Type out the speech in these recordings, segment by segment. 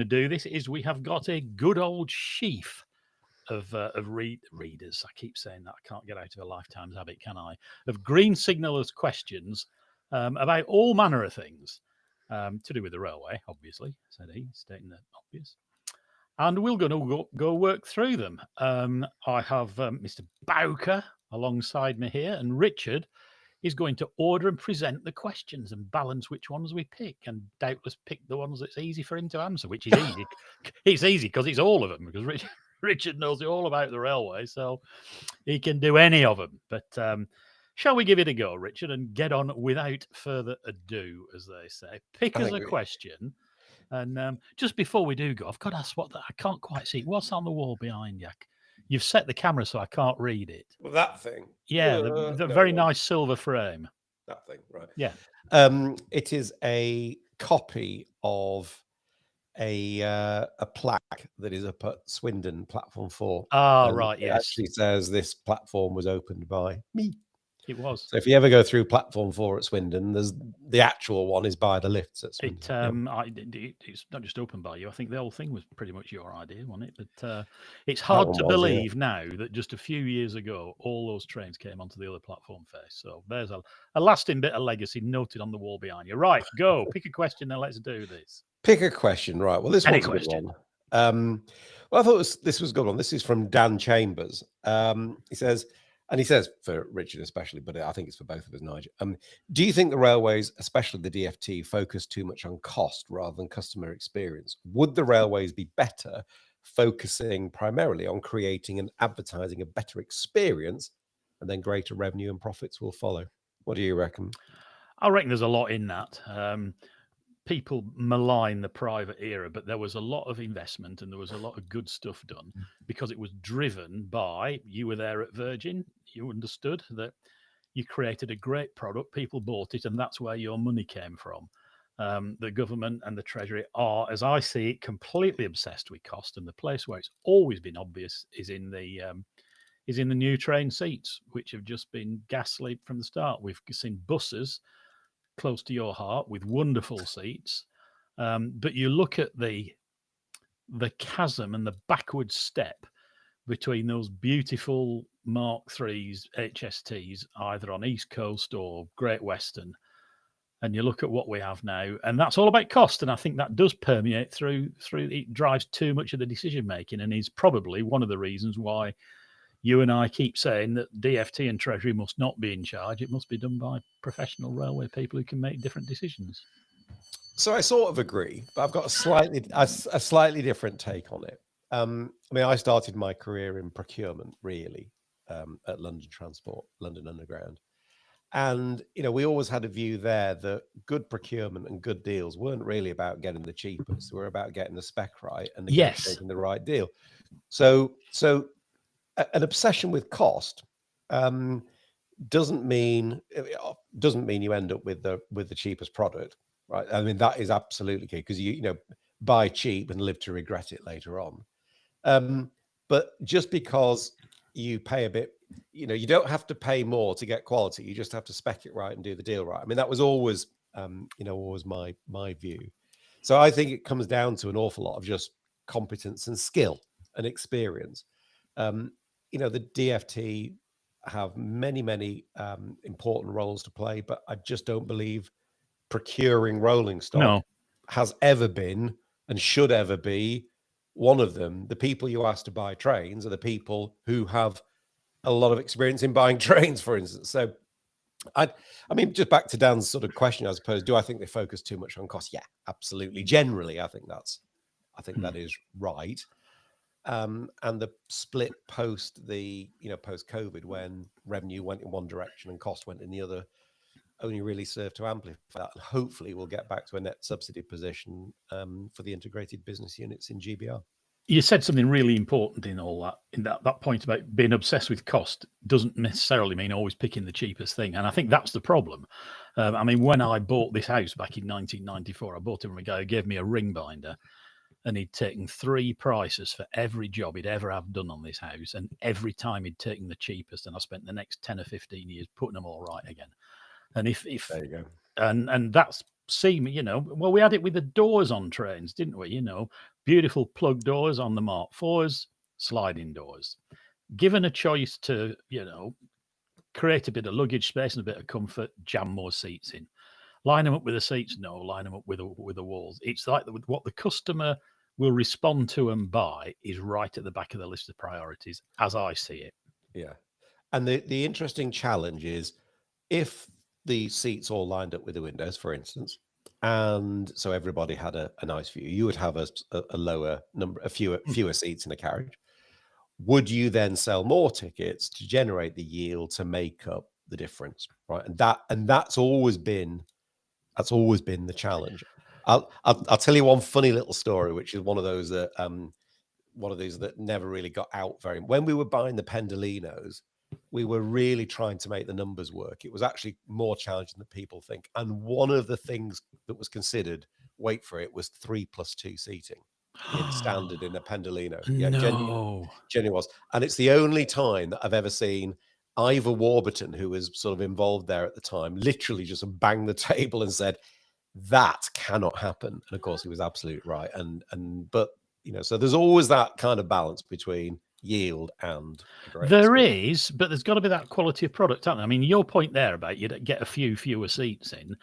to do this is we have got a good old sheaf of readers. I keep saying that. I can't get out of a lifetime's habit, can I? Of green signalers questions about all manner of things to do with the railway, obviously, said he, stating the obvious. And we're going to go work through them. I have Mr. Bowker alongside me here, and Richard is going to order and present the questions and balance which ones we pick, and doubtless pick the ones that's easy for him to answer, which is easy. It's easy because it's all of them, because Richard knows all about the railway, so he can do any of them. But shall we give it a go, Richard, and get on without further ado, as they say? Pick us a question. And just before we do go, I've got to ask I can't quite see. What's on the wall behind you? You've set the camera so I can't read it. Well, that thing. Yeah, the very nice silver frame. That thing, right. Yeah. It is a copy of a plaque that is up at Swindon Platform 4. Right, it yes. actually says this platform was opened by me. It was. So if you ever go through Platform 4 at Swindon, there's the actual one is by the lifts at Swindon. It's not just opened by you. I think the whole thing was pretty much your idea, wasn't it? But it's hard to believe now that just a few years ago, all those trains came onto the other platform face. So there's a lasting bit of legacy noted on the wall behind you. Right, go. Pick a question and let's do this. Pick a question, right. Well, this one's a good one. Well, I thought this was a good one. This is from Dan Chambers. He says for Richard especially, but I think it's for both of us, Nigel. Do you think the railways, especially the DfT, focus too much on cost rather than customer experience? Would the railways be better focusing primarily on creating and advertising a better experience, and then greater revenue and profits will follow? What do you reckon? I reckon there's a lot in that. People malign the private era, but there was a lot of investment and there was a lot of good stuff done because it was driven by, you were there at Virgin, you understood that you created a great product, people bought it, and that's where your money came from. The government and the Treasury are, as I see it, completely obsessed with cost, and the place where it's always been obvious is in the new train seats, which have just been ghastly from the start. We've seen buses close to your heart with wonderful seats, but you look at the chasm and the backward step between those beautiful Mark III's HSTs either on East Coast or Great Western, and you look at what we have now, and that's all about cost. And I think that does permeate through it drives too much of the decision making, and is probably one of the reasons why you and I keep saying that DfT and Treasury must not be in charge. It must be done by professional railway people who can make different decisions. So I sort of agree, but I've got a slightly different take on it. I mean, I started my career in procurement, really, at London Transport, London Underground. And, we always had a view there that good procurement and good deals weren't really about getting the cheapest. They were about getting the spec right and negotiating the right deal. So an obsession with cost doesn't mean you end up with the cheapest product, right? I mean, that is absolutely key, because you buy cheap and live to regret it later on. But just because you pay a bit, you don't have to pay more to get quality. You just have to spec it right and do the deal right. I mean, that was always always my view. So I think it comes down to an awful lot of just competence and skill and experience. The DfT have many important roles to play, but I just don't believe procuring rolling stock has ever been and should ever be one of them. The people you ask to buy trains are the people who have a lot of experience in buying trains, for instance. So I mean, just back to Dan's sort of question, I suppose, do I think they focus too much on cost? Yeah, absolutely. Generally, I think that is right. And the split post COVID, when revenue went in one direction and cost went in the other, only really served to amplify that. And hopefully we'll get back to a net subsidy position for the integrated business units in GBR. You said something really important in all that, in that point about being obsessed with cost doesn't necessarily mean always picking the cheapest thing. And I think that's the problem. I mean, when I bought this house back in 1994, I bought it from a guy who gave me a ring binder, and he'd taken 3 prices for every job he'd ever have done on this house. And every time he'd taken the cheapest, and I spent the next 10 or 15 years putting them all right again. And if there you go. And that's seem, well, we had it with the doors on trains, didn't we? Beautiful plug doors on the Mark IVs, sliding doors. Given a choice to, create a bit of luggage space and a bit of comfort, jam more seats in. Line them up with the seats? No, line them up with the walls. It's like what the customer will respond to and buy is right at the back of the list of priorities, as I see it. Yeah. And the interesting challenge is if the seats all lined up with the windows, for instance, and so everybody had a nice view, you would have a lower number, fewer seats in a carriage. Would you then sell more tickets to generate the yield to make up the difference, right? And that's always been the challenge. I'll tell you one funny little story, which is one of those that never really got out very. When we were buying the Pendolinos, we were really trying to make the numbers work. It was actually more challenging than people think. And one of the things that was considered, wait for it, was 3+2 seating in standard in a Pendolino. Yeah, No. genuine was. And it's the only time that I've ever seen Ivor Warburton, who was sort of involved there at the time, literally just banged the table and said, that cannot happen. And of course, he was absolutely right. But so there's always that kind of balance between yield and there is, but there's got to be that quality of product, hasn't there? I mean, your point there about you'd get a few fewer seats in,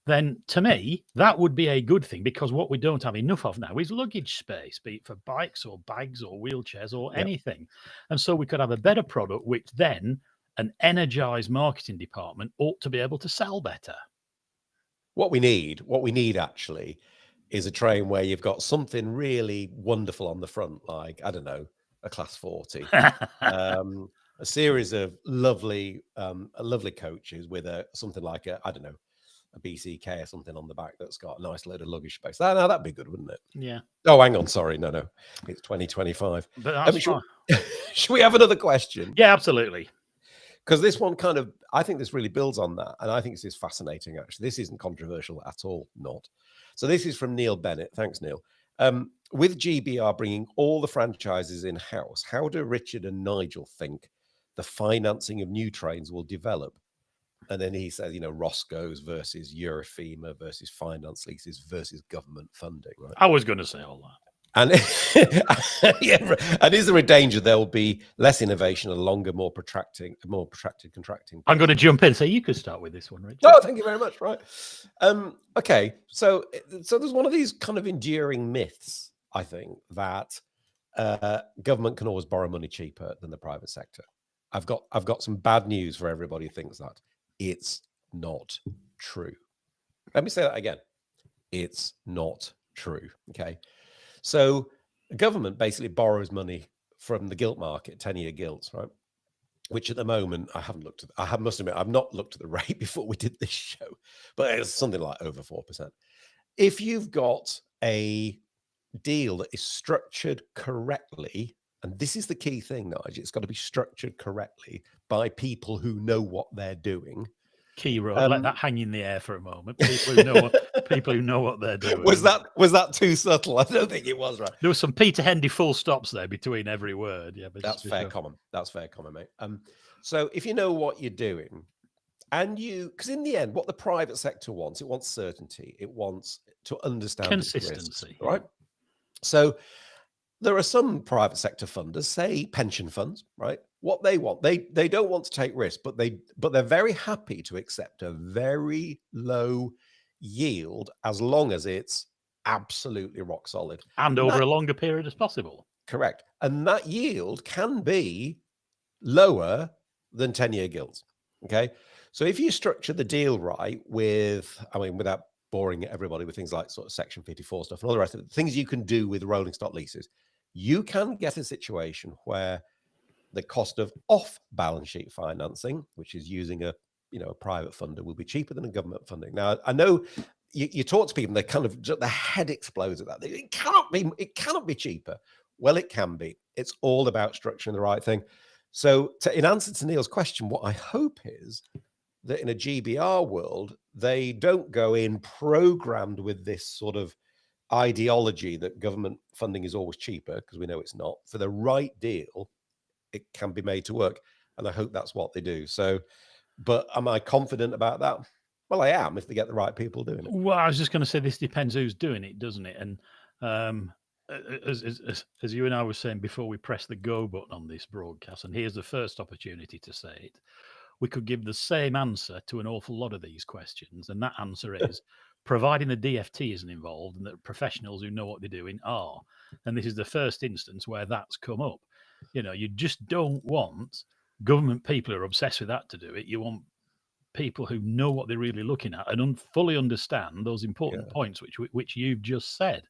then to me, that would be a good thing, because what we don't have enough of now is luggage space, be it for bikes or bags or wheelchairs or anything. And so we could have a better product, which then an energized marketing department ought to be able to sell better. What we need actually is a train where you've got something really wonderful on the front, like, I don't know, a Class 40, a series of lovely coaches with something like a BCK or something on the back that's got a nice load of luggage space. Now that'd be good, wouldn't it? Yeah. Oh, hang on, sorry, no, it's 2025. But that's should we have another question? Yeah, absolutely. Because this one I think this really builds on that. And I think this is fascinating, actually. This isn't controversial at all, not. So this is from Neil Bennett. Thanks, Neil. With GBR bringing all the franchises in-house, how do Richard and Nigel think the financing of new trains will develop? And then he says, Roscoe's versus Eurofema versus finance leases versus government funding, right? I was going to say all that. And and is there a danger there will be less innovation and longer, more protracted contracting? I'm going to jump in and say you could start with this one, Richard. Oh, thank you very much. Right. Okay. So there's one of these kind of enduring myths, I think, that government can always borrow money cheaper than the private sector. I've got some bad news for everybody who thinks that. It's not true. Let me say that again. It's not true. Okay. So the government basically borrows money from the gilt market, 10-year gilts, right? Which at the moment, I must admit, I've not looked at the rate before we did this show, but it's something like over 4%. If you've got a deal that is structured correctly, and this is the key thing, Nigel, it's got to be structured correctly by people who know what they're doing. Key road, let that hang in the air for a moment. People who know what they're doing. Was that too subtle? I don't think it was, right. There was some Peter Hendy full stops there between every word. Yeah, but that's fair comment. That's fair comment, mate. So if you know what you're doing, and because in the end, what the private sector wants, it wants certainty. It wants to understand consistency, risks, right? So there are some private sector funders, say pension funds, right? What they want, they don't want to take risks, but they're very happy to accept a very low yield as long as it's absolutely rock solid and over a longer period as possible. Correct, and that yield can be lower than 10-year gilts. Okay, so if you structure the deal right without boring everybody with things like sort of Section 54 stuff and all the rest of it, things you can do with rolling stock leases, you can get a situation where the cost of off-balance sheet financing, which is using a private funder, will be cheaper than a government funding. Now, I know you talk to people, and their head explodes at that. It cannot be cheaper. Well, it can be. It's all about structuring the right thing. So, in answer to Neil's question, what I hope is that in a GBR world, they don't go in programmed with this sort of ideology that government funding is always cheaper, because we know it's not. For the right deal, it can be made to work, and I hope that's what they do. So, but am I confident about that? Well, I am if they get the right people doing it. Well, I was just going to say this depends who's doing it, doesn't it? And as you and I were saying before we press the go button on this broadcast, and here's the first opportunity to say it, we could give the same answer to an awful lot of these questions. And that answer is providing the DFT isn't involved and that professionals who know what they're doing are. And this is the first instance where that's come up. You just don't want government people who are obsessed with that to do it. You want people who know what they're really looking at and fully understand those important points which you've just said,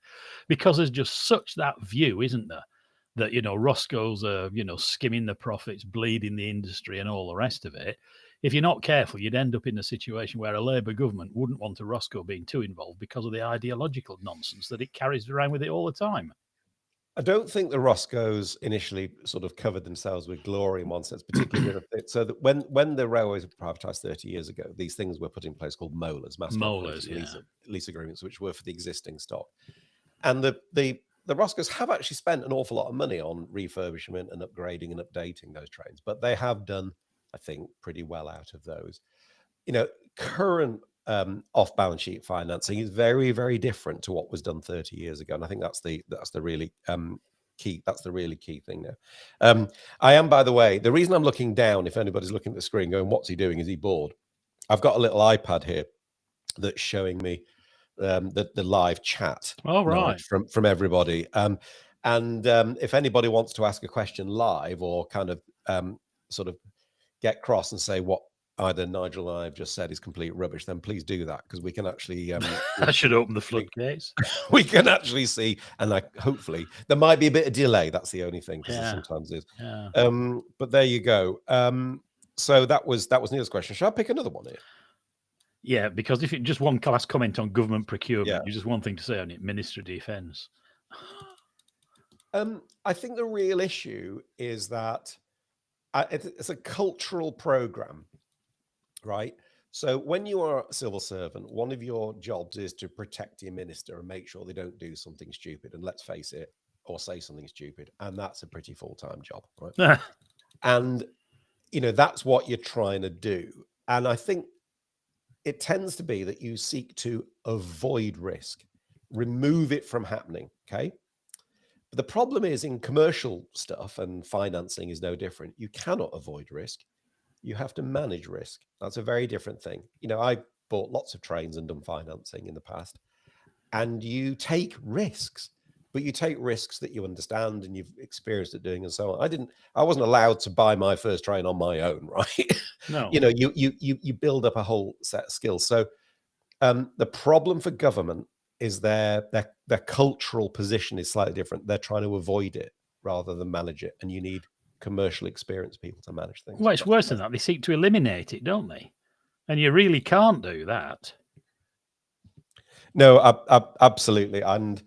because there's just such that view, isn't there, that Roscoe's are skimming the profits, bleeding the industry, and all the rest of it. If you're not careful, you'd end up in a situation where a Labour government wouldn't want a Roscoe being too involved because of the ideological nonsense that it carries around with it all the time. I don't think the Roscoes initially sort of covered themselves with glory in one sense, particularly so that when the railways were privatised 30 years ago, these things were put in place called MOLAs, lease agreements, which were for the existing stock. And the Roscoes have actually spent an awful lot of money on refurbishment and upgrading and updating those trains, but they have done, I think, pretty well out of those. Current off-balance sheet financing is very, very different to what was done 30 years ago, and I think that's the really key. That's the really key thing now. I am, by the way, the reason I'm looking down, if anybody's looking at the screen, going, "What's he doing? Is he bored?" I've got a little iPad here that's showing me the live chat. All right, from everybody. And if anybody wants to ask a question live or kind of sort of get cross and say what either Nigel and I have just said is complete rubbish, then please do that, because we can actually I should open the floodgates. We can actually see, and hopefully there might be a bit of delay. That's the only thing, because there sometimes is. But there you go. So that was Neil's question. Shall I pick another one here? Yeah, because if it just one last comment on government procurement, just one thing to say on it: Minister of Defence. I think the real issue is that it's a cultural program, right? So when you are a civil servant, one of your jobs is to protect your minister and make sure they don't do something stupid. And let's face it, or say something stupid. And that's a pretty full-time job, right? And, that's what you're trying to do. And I think it tends to be that you seek to avoid risk, remove it from happening, okay? But the problem is in commercial stuff, and financing is no different, you cannot avoid risk. You have to manage risk. That's a very different thing. I bought lots of trains and done financing in the past, and you take risks, but you take risks that you understand and you've experienced it doing and so on. I wasn't allowed to buy my first train on my own, right? No. You build up a whole set of skills. So the problem for government is their cultural position is slightly different. They're trying to avoid it rather than manage it, and you need commercially experienced people to manage things. Well, it's worse than that. They seek to eliminate it, don't they? And you really can't do that. No, absolutely. And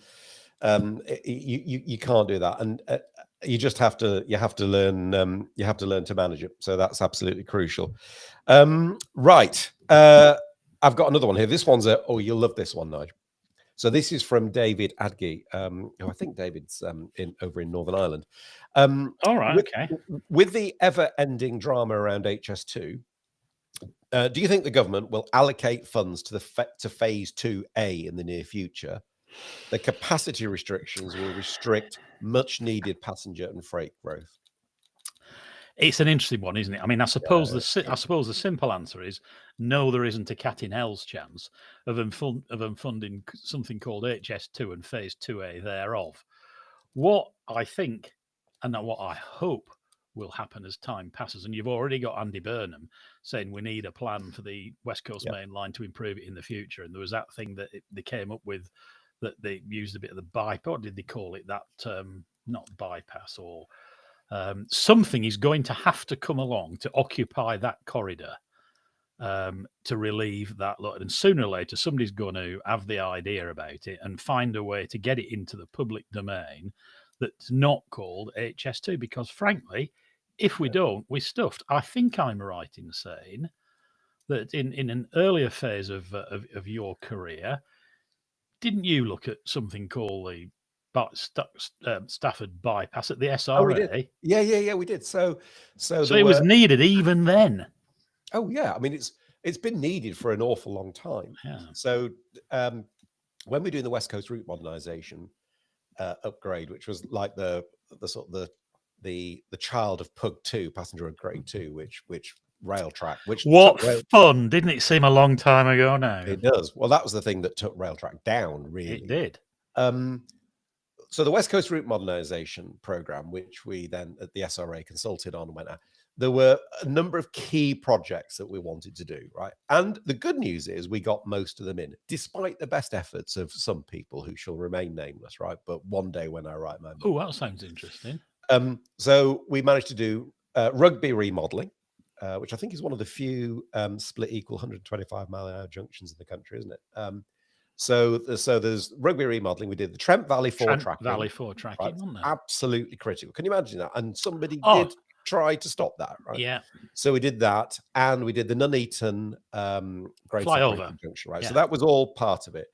you can't do that. And you just have to learn to manage it. So that's absolutely crucial. Right. I've got another one here. This one's you'll love this one, Nigel. So this is from David Adgey, who I think David's over in Northern Ireland. All right, okay. With the ever-ending drama around HS2, do you think the government will allocate funds to phase 2A in the near future? The capacity restrictions will restrict much-needed passenger and freight growth. It's an interesting one, isn't it? I mean, I suppose the simple answer is no. There isn't a cat in hell's chance of them funding something called HS2 and phase 2A thereof. What I think, and what I hope, will happen as time passes, and you've already got Andy Burnham saying we need a plan for the West Coast Main Line to improve it in the future. And there was that thing that they came up with that they used a bit of the bypass. What did they call it? That not bypass or. Something is going to have to come along to occupy that corridor to relieve that load. And sooner or later, somebody's going to have the idea about it and find a way to get it into the public domain that's not called HS2. Because frankly, if we don't, we're stuffed. I think I'm right in saying that in an earlier phase of your career, didn't you look at something called the Stafford bypass at the SRA? Oh, we did. Yeah, we did. So it was needed even then. Oh yeah, I mean it's been needed for an awful long time. Yeah. So when we're doing the West Coast route modernisation upgrade, which was like the sort of the child of Pug 2, passenger upgrade 2, which rail track, which what fun! Didn't it seem a long time ago now? It does. Well, that was the thing that took rail track down, really. It did. So the West Coast route modernisation program, which we then at the SRA consulted on and went out, there were a number of key projects that we wanted to do, right? And the good news is we got most of them in, despite the best efforts of some people who shall remain nameless, right? But one day when I write my book. Oh, that sounds interesting. So we managed to do rugby remodelling, which I think is one of the few split equal 125-mile-an-hour junctions in the country, isn't it? So there's rugby remodelling. We did the Trent Valley 4 tracking. Valley 4 tracking, right? Wasn't it? Absolutely critical. Can you imagine that? And somebody did try to stop that, right? Yeah. So we did that, and we did the Nuneaton grade flyover junction, right? Yeah. So that was all part of it.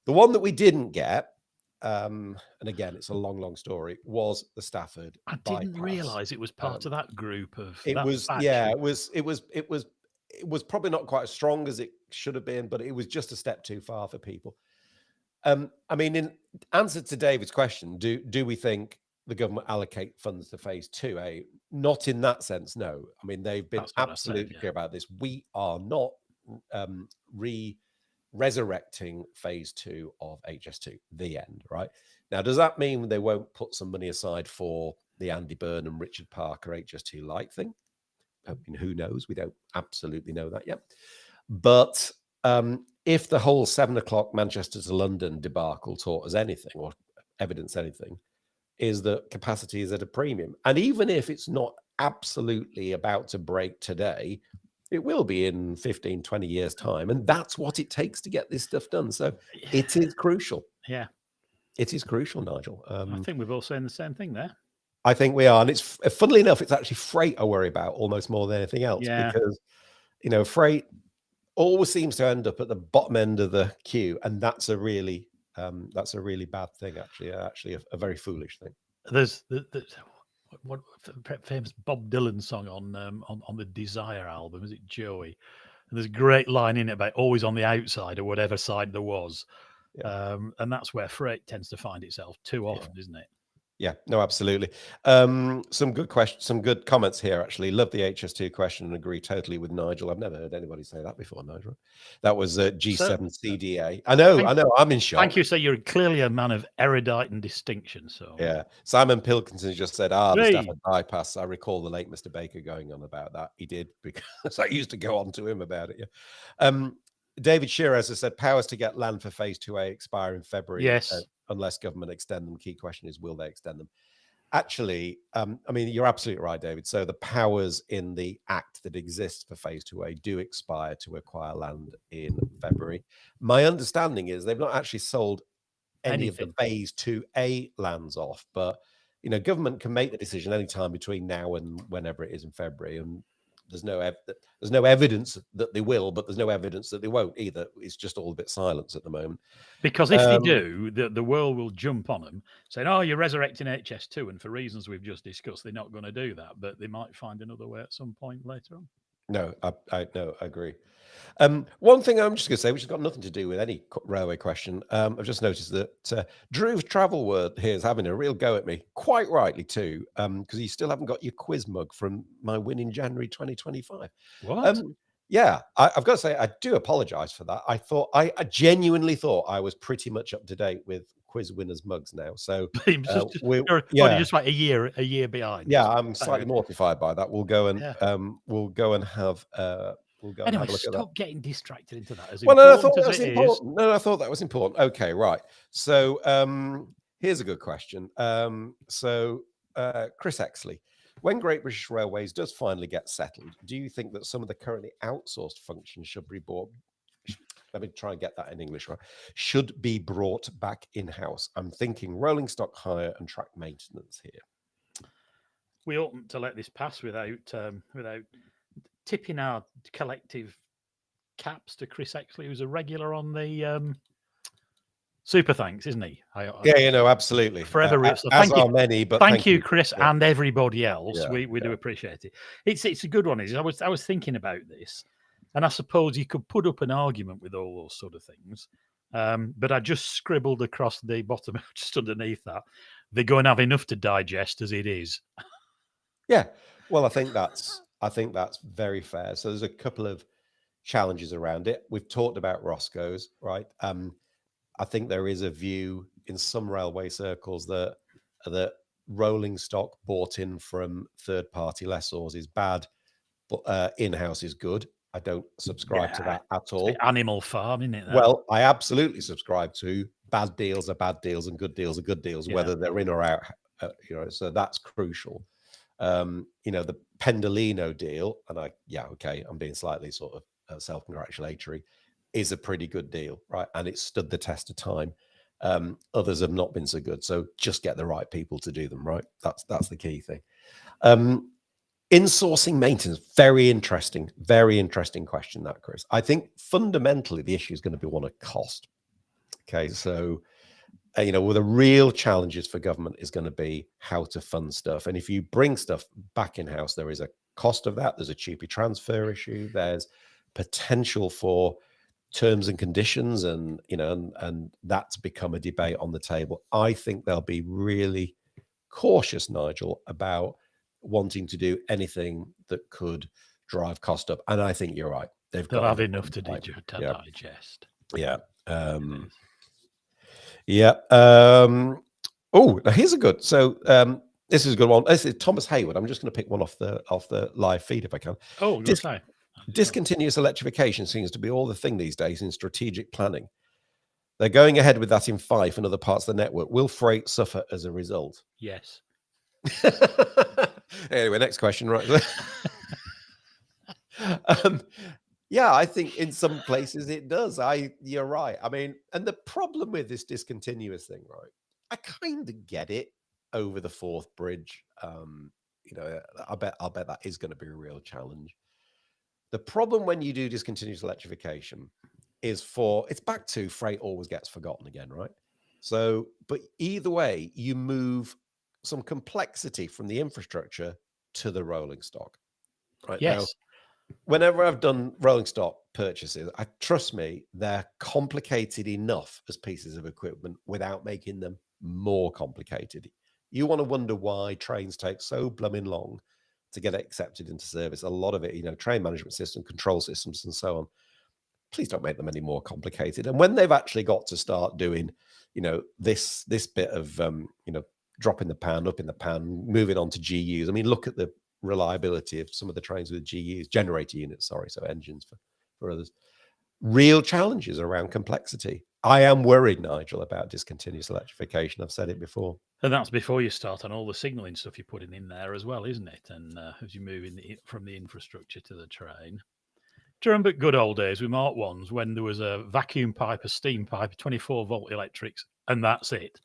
The one that we didn't get, and again, it's a long story, was the Stafford I didn't realise it was part of that group of. It was, yeah, it was probably not quite as strong as it should have been, but it was just a step too far for people. I mean, in answer to David's question, do we think the government allocate funds to phase 2A? Not in that sense, no. I mean, they've been absolutely clear about this. We are not resurrecting phase 2 of HS2, the end, right? Now, does that mean they won't put some money aside for the Andy Burnham, Richard Parker HS2 light thing? I mean, who knows? We don't absolutely know that yet. But if the whole 7 o'clock Manchester to London debacle taught us anything, or evidence anything, is that capacity is at a premium. And even if it's not absolutely about to break today, it will be in 15, 20 years' time. And that's what it takes to get this stuff done. So it is crucial. Yeah. It is crucial, Nigel. I think we're all saying the same thing there. I think we are. And it's, funnily enough, it's actually freight I worry about almost more than anything else. Yeah. Because, you know, freight always seems to end up at the bottom end of the queue. And that's a really bad thing, actually. Actually, a very foolish thing. There's what famous Bob Dylan song on the Desire album, is it Joey? And there's a great line in it about always on the outside, or whatever side there was. Yeah. And that's where freight tends to find itself too often, isn't it? Yeah, no, absolutely. Some good questions, some good comments here, actually. Love the HS2 question and agree totally with Nigel. I've never heard anybody say that before, Nigel. That was G7 CDA. I know, I'm in shock. Thank you. So you're clearly a man of erudite and distinction. So yeah. Simon Pilkinson just said, the Stafford bypass. I recall the late Mr. Baker going on about that. He did, because I used to go on to him about it. Yeah. David Shiraz has said powers to get land for phase 2A expire in February. Yes. Unless government extend them. Key question is, will they extend them? Actually, I mean, you're absolutely right, David. So the powers in the act that exists for phase 2A do expire to acquire land in February. My understanding is they've not actually sold any of the phase 2A lands off, but, you know, government can make the decision anytime between now and whenever it is in February. And there's no evidence that they will, but there's no evidence that they won't either. It's just all a bit silence at the moment. Because if they do, the world will jump on them, saying, "Oh, you're resurrecting HS2," and for reasons we've just discussed, they're not going to do that. But they might find another way at some point later on. No, I agree. One thing I'm just going to say, which has got nothing to do with any railway question, I've just noticed that Drew Travel Word here is having a real go at me, quite rightly too, because you still haven't got your quiz mug from my win in January 2025. What? Yeah, I've got to say, I do apologise for that. I genuinely thought I was pretty much up to date with quiz winners mugs now. So you're just like a year behind. Yeah, I'm slightly mortified by that. We'll go and have anyway, stop getting distracted into that. No, I thought that was important. No, I thought that was important. Okay, right. So here's a good question. Chris Exley, when Great British Railways does finally get settled, do you think that some of the currently outsourced functions should be brought? Let me try and get that in English right. Should be brought back in-house. I'm thinking rolling stock hire and track maintenance here. We oughtn't to let this pass without tipping our collective caps to Chris Exley, who's a regular on the Super Thanks, isn't he? Absolutely. Forever rich. So as are many, but thank you, Chris, and everybody else. We do appreciate it. It's a good one. I was thinking about this. And I suppose you could put up an argument with all those sort of things. But I just scribbled across the bottom, just underneath that, they go and have enough to digest as it is. Yeah. Well, I think that's very fair. So there's a couple of challenges around it. We've talked about Roscoe's, right? I think there is a view in some railway circles that rolling stock bought in from third-party lessors is bad, but in-house is good. I don't subscribe to that at It's a all. bit Animal Farm, isn't it? That? Well, I absolutely subscribe to bad deals are bad deals and good deals are good deals, Yeah. whether they're in or out. So that's crucial. The Pendolino deal, and I'm being slightly sort of self-congratulatory, is a pretty good deal, right? And it stood the test of time. Others have not been so good. So just get the right people to do them, right? That's the key thing. Insourcing maintenance, very interesting question, that, Chris. I think fundamentally the issue is going to be one of cost. Okay, so well, the real challenges for government is going to be how to fund stuff. And if you bring stuff back in-house, there is a cost of that. There's a cheapy transfer issue. There's potential for terms and conditions, and that's become a debate on the table. I think they'll be really cautious, Nigel, about wanting to do anything that could drive cost up. And I think you're right. They'll have enough to digest. Yeah. Oh, here's a good. So this is a good one. This is Thomas Hayward. I'm just going to pick one off the live feed if I can. Oh, discontinuous electrification seems to be all the thing these days in strategic planning. They're going ahead with that in Fife and other parts of the network. Will freight suffer as a result? Yes. Anyway, next question, right? Yeah, I think in some places it does. You're right. I mean, and the problem with this discontinuous thing, right? I kind of get it over the Forth Bridge. I'll bet that is going to be a real challenge. The problem when you do discontinuous electrification is it's back to freight always gets forgotten again, right? So, but either way, you move some complexity from the infrastructure to the rolling stock, right? Yes. Now, whenever I've done rolling stock purchases, trust me, they're complicated enough as pieces of equipment without making them more complicated. You want to wonder why trains take so blooming long to get accepted into service. A lot of it, train management system, control systems, and so on. Please don't make them any more complicated. And when they've actually got to start doing, this bit of, dropping the pan, up in the pan, moving on to GUs. I mean, look at the reliability of some of the trains with GUs, generator units, so engines for others. Real challenges around complexity. I am worried, Nigel, about discontinuous electrification. I've said it before. And that's before you start on all the signalling stuff you're putting in there as well, isn't it? And as you move from the infrastructure to the train. Do you remember good old days with Mark 1s when there was a vacuum pipe, a steam pipe, 24-volt electrics, and that's it?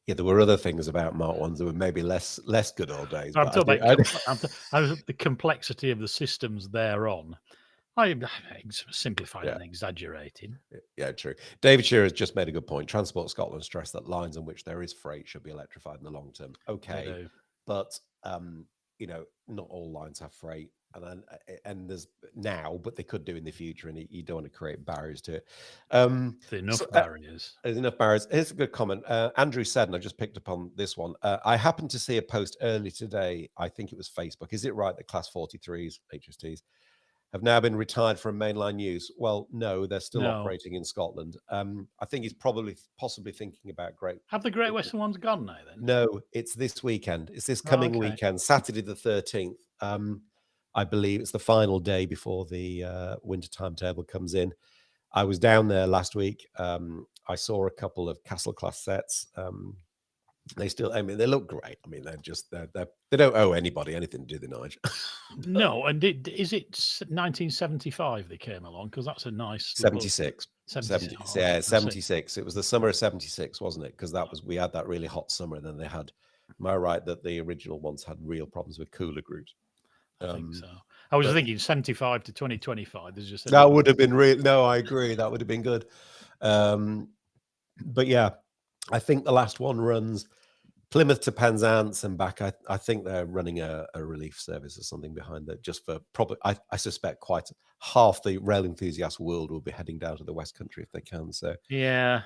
Yeah, there were other things about Mark 1s that were maybe less good old days. I'm talking about the complexity of the systems thereon. I'm simplifying and exaggerating. Yeah, true. David Shearer has just made a good point. Transport Scotland stressed that lines on which there is freight should be electrified in the long term. Okay, but not all lines have freight, and there's now, but they could do in the future, and you don't want to create barriers to it. Barriers. There's enough barriers. Here's a good comment. Andrew said, and I just picked up on this one. I happened to see a post early today. I think it was Facebook. Is it right that Class 43s, HSTs, have now been retired from mainline use? Well, no, they're still operating in Scotland. I think he's possibly thinking about Have the Great Western ones gone now then? No, it's this weekend. It's this coming weekend, Saturday the 13th. I believe it's the final day before the winter timetable comes in. I was down there last week. I saw a couple of Castle class sets. They look great. I mean, they don't owe anybody anything, do they, Nigel? No. And is it 1975 they came along? Because that's a nice 76. 76. It was the summer of 76, wasn't it? Because we had that really hot summer, and then they had. Am I right that the original ones had real problems with cooler groups? I think so. I was thinking 75 to 2025. There's just that would have been real. No, I agree. That would have been good. But yeah, I think the last one runs Plymouth to Penzance and back. I think they're running a relief service or something behind that, just for probably. I suspect quite half the rail enthusiast world will be heading down to the West Country if they can. So Yeah.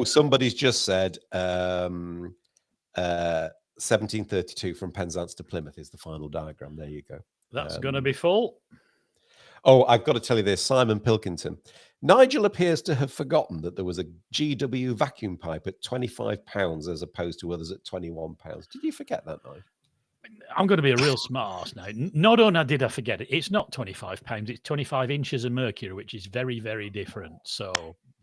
Somebody's just said 1732 from Penzance to Plymouth is the final diagram. There you go. That's going to be full. Oh, I've got to tell you this, Simon Pilkington. Nigel appears to have forgotten that there was a GW vacuum pipe at £25 as opposed to others at £21. Did you forget that, Nigel? I'm going to be a real smart ass now. Not only did I forget it, it's not £25, it's 25 inches of mercury, which is very, very different. So,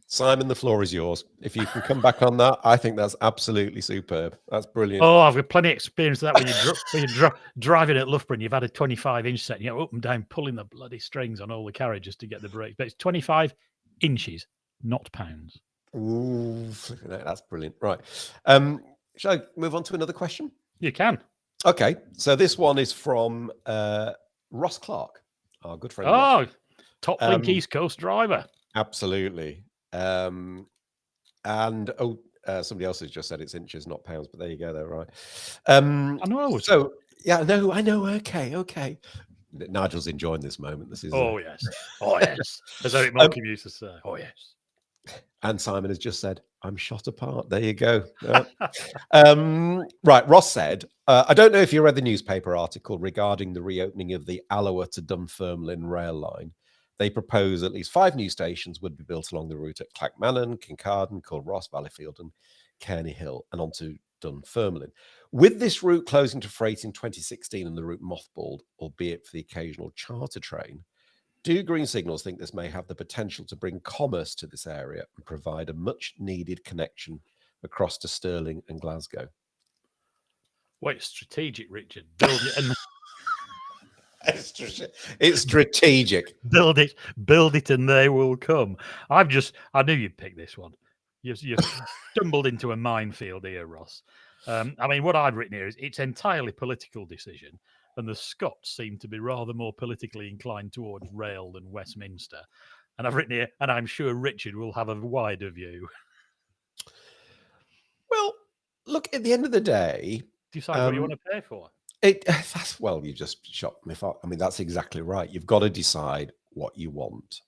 Simon, the floor is yours. If you can come back on that, I think that's absolutely superb. That's brilliant. Oh, I've got plenty of experience of that when you're driving at Loughborough and you've had a 25-inch set, and you're up and down pulling the bloody strings on all the carriages to get the brakes. But it's 25 inches, not pounds. Ooh, that's brilliant. Right. Shall I move on to another question? You can. Okay. So this one is from Ross Clark, our good friend. Oh, top link East Coast driver. Absolutely. And somebody else has just said it's inches, not pounds, but there you go, though, right? I know. So yeah, no, I know. Okay. Nigel's enjoying this moment. This is. Oh yes. As Eric Morecambe used to say. Oh yes. And Simon has just said, "I'm shot apart." There you go. Right. Ross said, "I don't know if you read the newspaper article regarding the reopening of the Alloa to Dunfermline rail line. They propose at least 5 new stations would be built along the route at Clackmannan, Kincardine, Culross, Valleyfield, and Cairney Hill, and on to Dunfermline. With this route closing to freight in 2016 and the route mothballed, albeit for the occasional charter train, do Green Signals think this may have the potential to bring commerce to this area and provide a much-needed connection across to Stirling and Glasgow?" Well, it's strategic, Richard. Build it and It's strategic. build it, and they will come. I knew you'd pick this one. You've stumbled into a minefield here, Ross. I mean, what I've written here is it's entirely political decision, and the Scots seem to be rather more politically inclined towards rail than Westminster. And I've written here, and I'm sure Richard will have a wider view. Well, look, at the end of the day, decide what you want to pay for. Well, you just shot me. I mean, that's exactly right. You've got to decide what you want.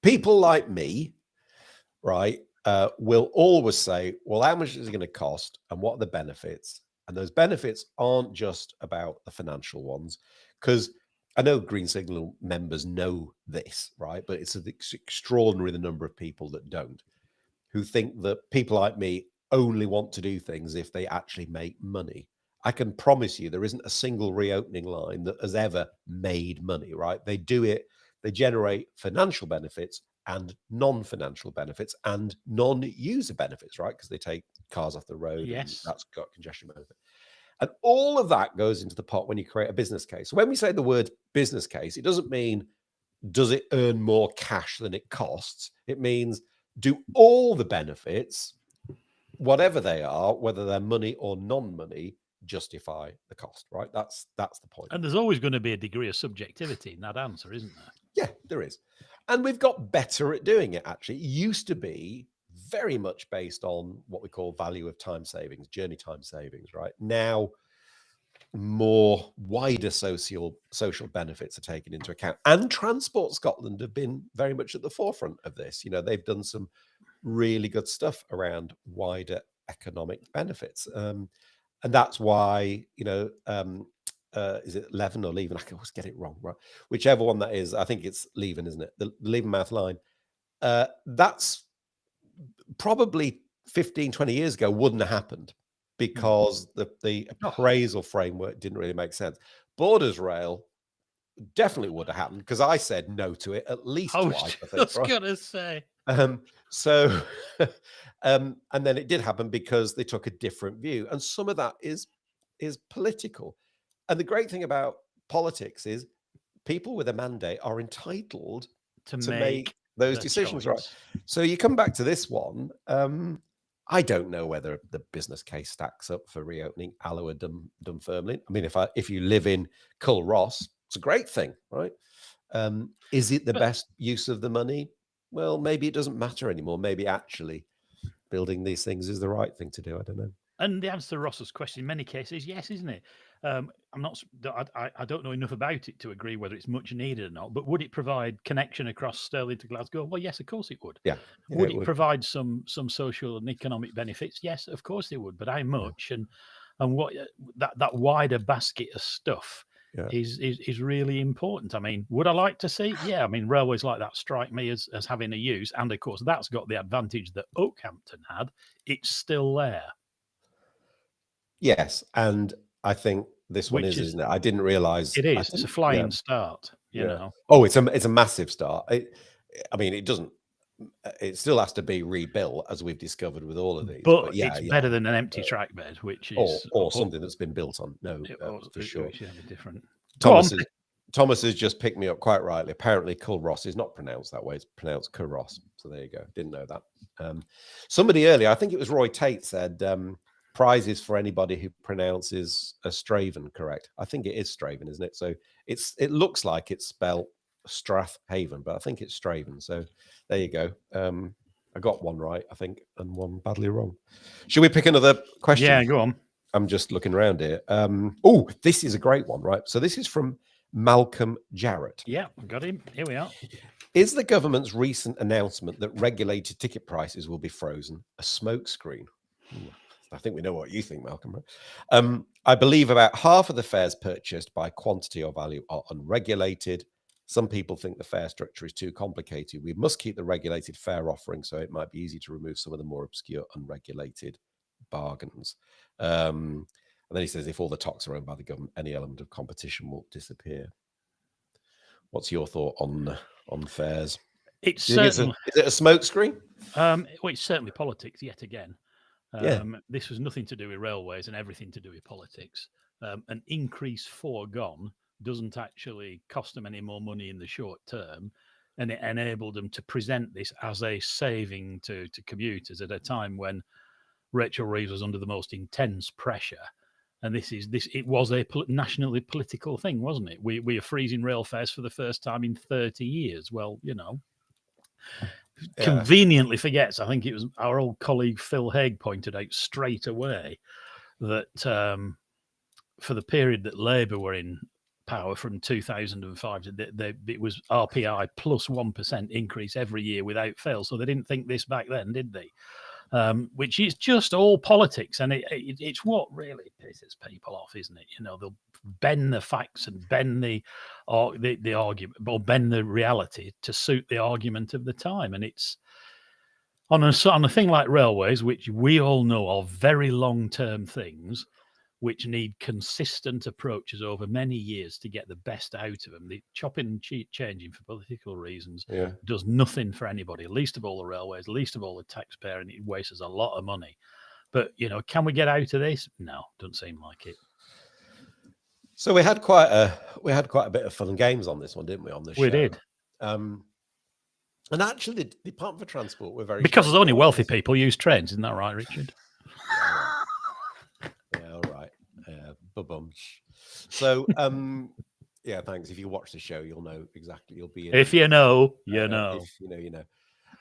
People like me, right, will always say, well, how much is it going to cost and what are the benefits? And those benefits aren't just about the financial ones, because I know Green Signal members know this, right? But it's extraordinary the number of people that don't, who think that people like me only want to do things if they actually make money. I can promise you there isn't a single reopening line that has ever made money, right? They do it, they generate financial benefits and non-financial benefits and non-user benefits, right? Because they take cars off the road. Yes. And that's got congestion benefit. And all of that goes into the pot when you create a business case. So when we say the word business case, it doesn't mean does it earn more cash than it costs. It means do all the benefits, whatever they are, whether they're money or non-money, justify the cost, right? That's the point. And there's always going to be a degree of subjectivity in that answer, isn't there? Yeah, there is. And we've got better at doing it, actually. It used to be very much based on what we call value of time savings, journey time savings, right? Now, more wider social benefits are taken into account. And Transport Scotland have been very much at the forefront of this. You know, they've done some really good stuff around wider economic benefits. And that's why, you know, is it Leven or Leven? I can always get it wrong, right? Whichever one that is, I think it's Leven, isn't it? The Levenmouth line. That's probably 15, 20 years ago wouldn't have happened because the appraisal framework didn't really make sense. Borders Rail definitely would have happened because I said no to it at least twice, I think. I was going to say. And then it did happen because they took a different view. And some of that is political. And the great thing about politics is people with a mandate are entitled to make those decisions, right? So you come back to this one. I don't know whether the business case stacks up for reopening Alloa Dunfermline. I mean, if you live in Culross, it's a great thing, right? Is it the best use of the money? Well, maybe it doesn't matter anymore. Maybe actually building these things is the right thing to do. I don't know. And the answer to Ross's question in many cases, yes, isn't it? I'm not. I don't know enough about it to agree whether it's much needed or not. But would it provide connection across Stirling to Glasgow? Well, yes, of course it would. Yeah. Would it provide some social and economic benefits? Yes, of course it would. But how much? And what that wider basket of stuff is really important. I mean, would I like to see? Yeah, I mean, railways like that strike me as having a use, and of course, that's got the advantage that Oakhampton had. It's still there. Yes, and I think this one is, isn't it? I didn't realize it is. It's a flying start. You know. Oh, it's a massive start. I mean, it doesn't. It still has to be rebuilt, as we've discovered with all of these. But yeah, it's better than an empty track bed, which is or something that's been built on. No, for sure. Which is different. Thomas has just picked me up quite rightly. Apparently, Culross is not pronounced that way. It's pronounced Curross. So there you go. Didn't know that. Somebody earlier, I think it was Roy Tate, said prizes for anybody who pronounces a Straven correct. I think it is Straven, isn't it? So it looks like it's spelled Strathaven, but I think it's Straven. So there you go. I got one right, I think, and one badly wrong. Should we pick another question? Yeah, go on. I'm just looking around here. Oh, this is a great one, right? So this is from Malcolm Jarrett. Yeah, got him. Here we are. Is the government's recent announcement that regulated ticket prices will be frozen a smokescreen? I think we know what you think, Malcolm. Right? I believe about half of the fares purchased by quantity or value are unregulated. Some people think the fare structure is too complicated. We must keep the regulated fare offering, so it might be easy to remove some of the more obscure, unregulated bargains. And then he says, if all the TOCs are owned by the government, any element of competition will disappear. What's your thought on fares? It's certainly, is it a smokescreen? Well, it's certainly politics yet again. This was nothing to do with railways and everything to do with politics. An increase foregone doesn't actually cost them any more money in the short term, and it enabled them to present this as a saving to commuters at a time when Rachel Reeves was under the most intense pressure. And it was a nationally political thing, wasn't it? We are freezing rail fares for the first time in 30 years. Well, you know, conveniently forgets, I think it was our old colleague Phil Haig pointed out straight away that for the period that Labour were in power from 2005, it was RPI plus 1% increase every year without fail. So they didn't think this back then, did they? Which is just all politics, and it's what really pisses people off, isn't it? You know, they'll bend the facts and bend the argument, or bend the reality to suit the argument of the time. And it's on a thing like railways, which we all know are very long-term things, which need consistent approaches over many years to get the best out of them. The chopping and changing for political reasons does nothing for anybody, least of all the railways, least of all the taxpayer, and it wastes a lot of money. But, you know, can we get out of this? No, doesn't seem like it. So we had quite a bit of fun and games on this one, didn't we? On this show, we did. And actually, the Department for Transport were very, because there's only wealthy people use trains, isn't that right, Richard? So, yeah, thanks. If you watch the show, you'll know exactly. You'll be in. If you know, you know. If you know, you know.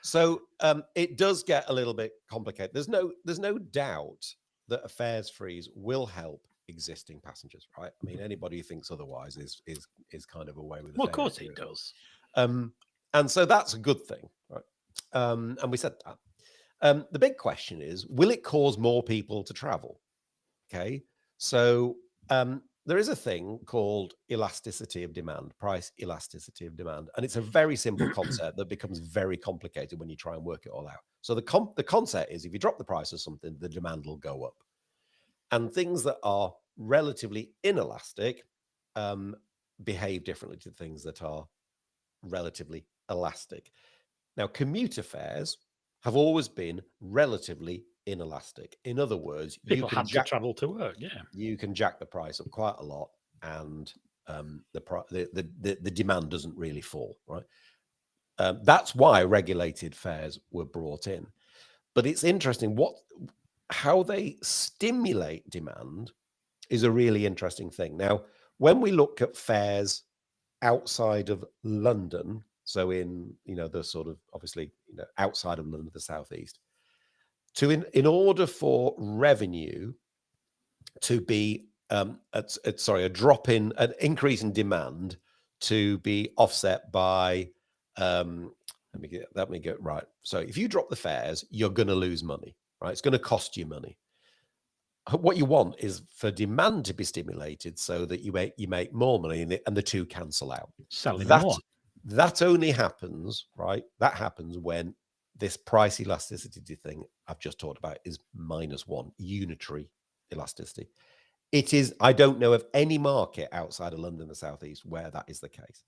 So it does get a little bit complicated. There's no doubt that a fares freeze will help existing passengers, right? I mean, anybody who thinks otherwise is kind of away with. Well, of course it does. And so that's a good thing, right? And we said that. The big question is, will it cause more people to travel? Okay. So there is a thing called elasticity of demand, price elasticity of demand. And it's a very simple concept that becomes very complicated when you try and work it all out. So the concept is if you drop the price of something, the demand will go up. And things that are relatively inelastic behave differently to things that are relatively elastic. Now, commuter fares have always been relatively inelastic. In other words, people have to travel to work. Yeah, you can jack the price up quite a lot, and the demand doesn't really fall. Right. That's why regulated fares were brought in. But it's interesting how they stimulate demand is a really interesting thing. Now, when we look at fares outside of London, so in the sort of obviously outside of London, the southeast. in order for revenue to be a drop in an increase in demand to be offset by let me get right. So if you drop the fares, you're going to lose money, right? It's going to cost you money. What you want is for demand to be stimulated so that you make more money and the two cancel out. Selling more. That only happens, right? That happens when this price elasticity thing I've just talked about is -1 unitary elasticity. It is, I don't know of any market outside of London, the Southeast, where that is the case.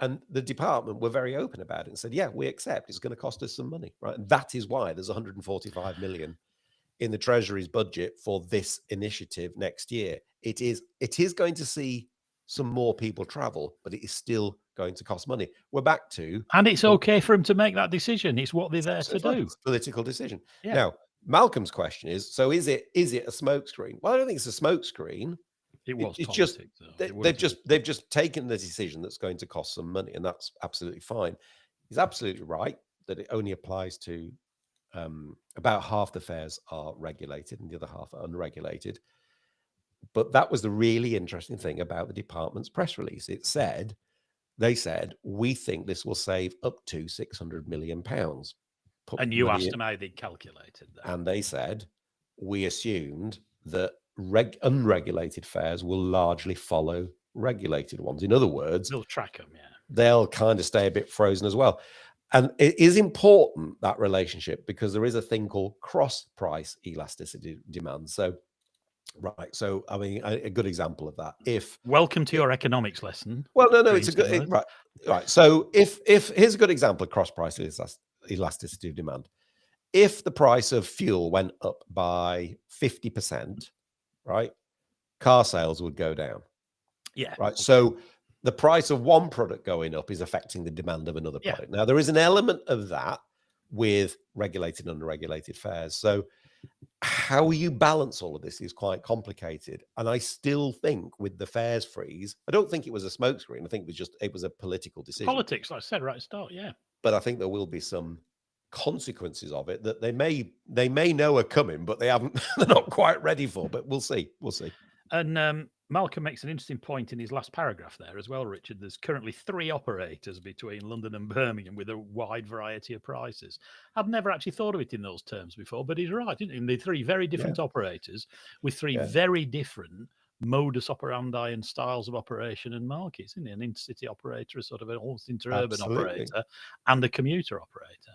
And the department were very open about it and said, yeah, we accept it's going to cost us some money, right? And that is why there's 145 million in the Treasury's budget for this initiative next year. It is going to see some more people travel, but it is still going to cost money. We're back to... And it's okay for them to make that decision. It's what they're there to do. It's a political decision. Yeah. Now, Malcolm's question is, so is it a smokescreen? Well, I don't think it's a smokescreen. It was it's politics, just they've just taken the decision that's going to cost some money, and that's absolutely fine. He's absolutely right that it only applies to about half the fares are regulated and the other half are unregulated. But that was the really interesting thing about the department's press release. They said, we think this will save up to £600 million. And you asked them how they calculated that. And they said, we assumed that unregulated fares will largely follow regulated ones. In other words, they'll track them, they'll kind of stay a bit frozen as well. And it is important, that relationship, because there is a thing called cross-price elasticity demand. So, right. So, I mean, a good example of that. Welcome to your economics lesson. Well, no, it's a good... Right. So, if here's a good example of cross-price elasticity of demand. If the price of fuel went up by 50%, right, car sales would go down. Yeah. Right. Okay. So the price of one product going up is affecting the demand of another product. Now, there is an element of that with regulated and unregulated fares. So how you balance all of this is quite complicated. And I still think with the fares freeze, I don't think it was a smokescreen. I think it was a political decision. Politics, like I said right at the start, yeah. But I think there will be some consequences of it that they may know are coming, but they're not quite ready for. But we'll see. And Malcolm makes an interesting point in his last paragraph there as well, Richard. There's currently 3 operators between London and Birmingham with a wide variety of prices. I've never actually thought of it in those terms before, but he's right, isn't he? They're 3 very different operators with 3 very different modus operandi and styles of operation and markets, isn't he? An intercity operator, a sort of an almost interurban operator, and a commuter operator.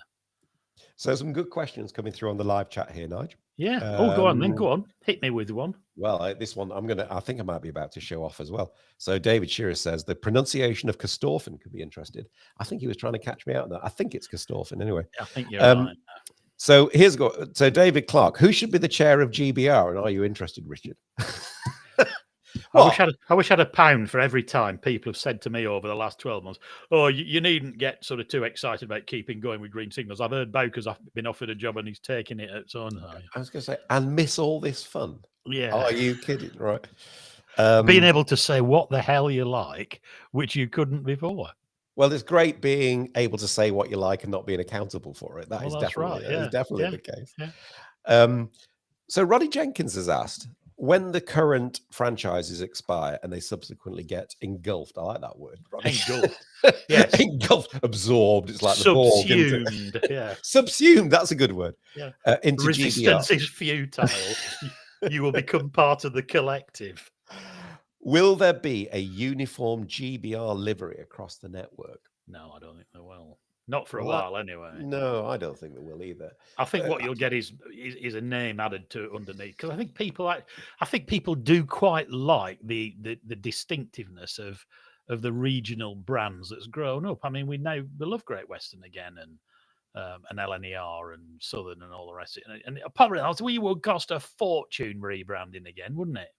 So some good questions coming through on the live chat here, Nigel. Yeah. Go on then. Go on. Hit me with one. Well, this one I think I might be about to show off as well. So David Shearer says the pronunciation of Corstorphine could be interested. I think he was trying to catch me out on that. I think it's Corstorphine anyway. I think you're right. So so David Clark, who should be the chair of GBR? And are you interested, Richard? I wish I had £1 for every time people have said to me over the last 12 months, oh, you needn't get sort of too excited about keeping going with green signals. I've heard Bowker's been offered a job and he's taking it at its own high. I was going to say, and miss all this fun. Yeah. Are you kidding? Right. Being able to say what the hell you like, which you couldn't before. Well, it's great being able to say what you like and not being accountable for it. That is definitely the case. Yeah. So Roddy Jenkins has asked, when the current franchises expire and they subsequently get engulfed, I like that word. Engulfed. Yes. Engulfed, absorbed. It's like subsumed. The Borg, yeah. Subsumed. That's a good word. Yeah. Into Resistance GBR. Is futile. You will become part of the collective. Will there be a uniform GBR livery across the network? No, I don't think there will. Not for a while, anyway. No, I don't think there will either. I think what you'll get is a name added to underneath, because I think people do quite like the distinctiveness of the regional brands that's grown up. I mean, we love Great Western again and LNER and Southern and all the rest of it. And apart from that, we would cost a fortune rebranding again, wouldn't it?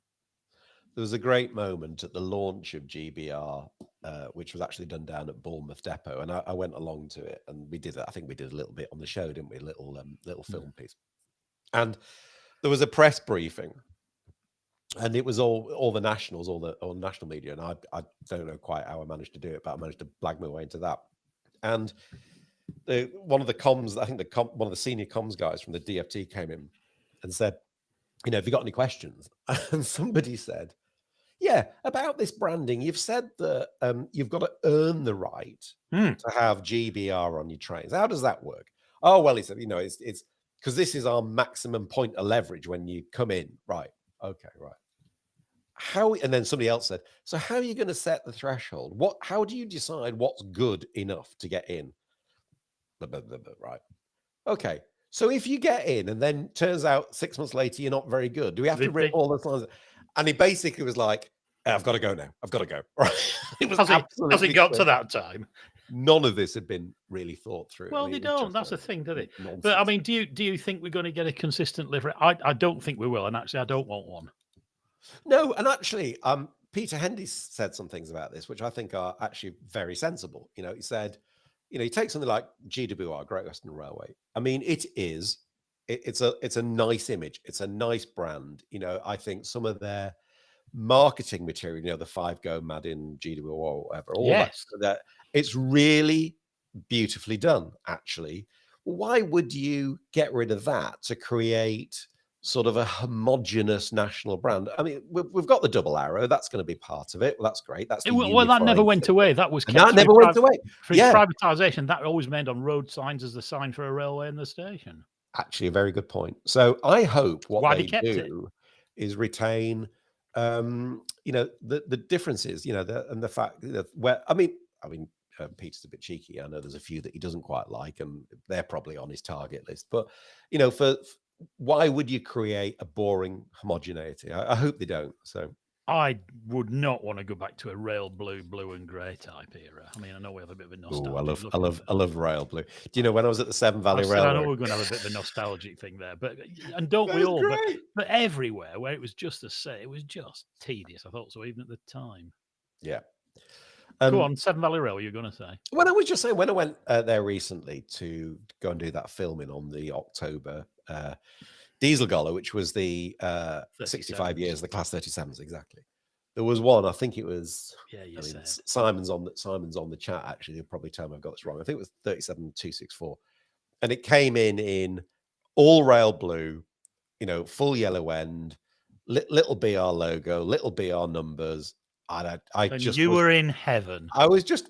There was a great moment at the launch of GBR, which was actually done down at Bournemouth Depot, and I went along to it, and we did. I think we did a little bit on the show, didn't we? A little film piece, and there was a press briefing, and it was all the nationals, all the national media, and I don't know quite how I managed to do it, but I managed to blag my way into that, and one of the comms, I think one of the senior comms guys from the DFT came in and said, have you got any questions? And somebody said, yeah, about this branding, you've said that you've got to earn the right to have GBR on your trains. How does that work? Oh, well, he said, it's because this is our maximum point of leverage when you come in. Right. Okay, right. And then somebody else said, so how are you going to set the threshold? How do you decide what's good enough to get in? Right. Okay. So if you get in and then turns out 6 months later you're not very good, do we have to rip all those lines? And he basically was like, I've got to go now. I've got to go. Right. It was has it got to that time? None of this had been really thought through. Well, they don't. That's the thing, do they? Nonsense. But I mean, do you think we're going to get a consistent livery? I don't think we will, and actually, I don't want one. No, and actually, Peter Hendy said some things about this, which I think are actually very sensible. He said, you take something like GWR, Great Western Railway. I mean, it's a nice image. It's a nice brand. I think some of their marketing material, the 5 Go Mad in GWR or whatever, all that, it's really beautifully done, actually. Why would you get rid of that to create sort of a homogenous national brand? I mean, we've got the double arrow. That's going to be part of it. Well, that's great. That never went away. That was kept that never went away. For privatisation, that always made on road signs as the sign for a railway in the station. Actually, a very good point. So I hope what they do is retain, the differences, and the fact that Peter's a bit cheeky. I know there's a few that he doesn't quite like, and they're probably on his target list. But why would you create a boring homogeneity? I hope they don't. So I would not want to go back to a rail blue and grey type era. I mean, I know we have a bit of a nostalgia. I love rail blue. Do you know when I was at the Severn Valley Railway? I know we're going to have a bit of a nostalgic thing there, and don't we all? But everywhere where it was just the same, it was just tedious. I thought so, even at the time. Yeah. Go on, Severn Valley Railway, you're going to say? When I was just saying, when I went there recently to go and do that filming on the October Diesel Gala, which was the 65 years, the Class 37s, exactly. There was one, I think it was. Yeah, Simon's on the chat. Actually, he'll probably tell me I've got this wrong. I think it was 37264, and it came in all rail blue, full yellow end, little BR logo, little BR numbers. You were in heaven. I was just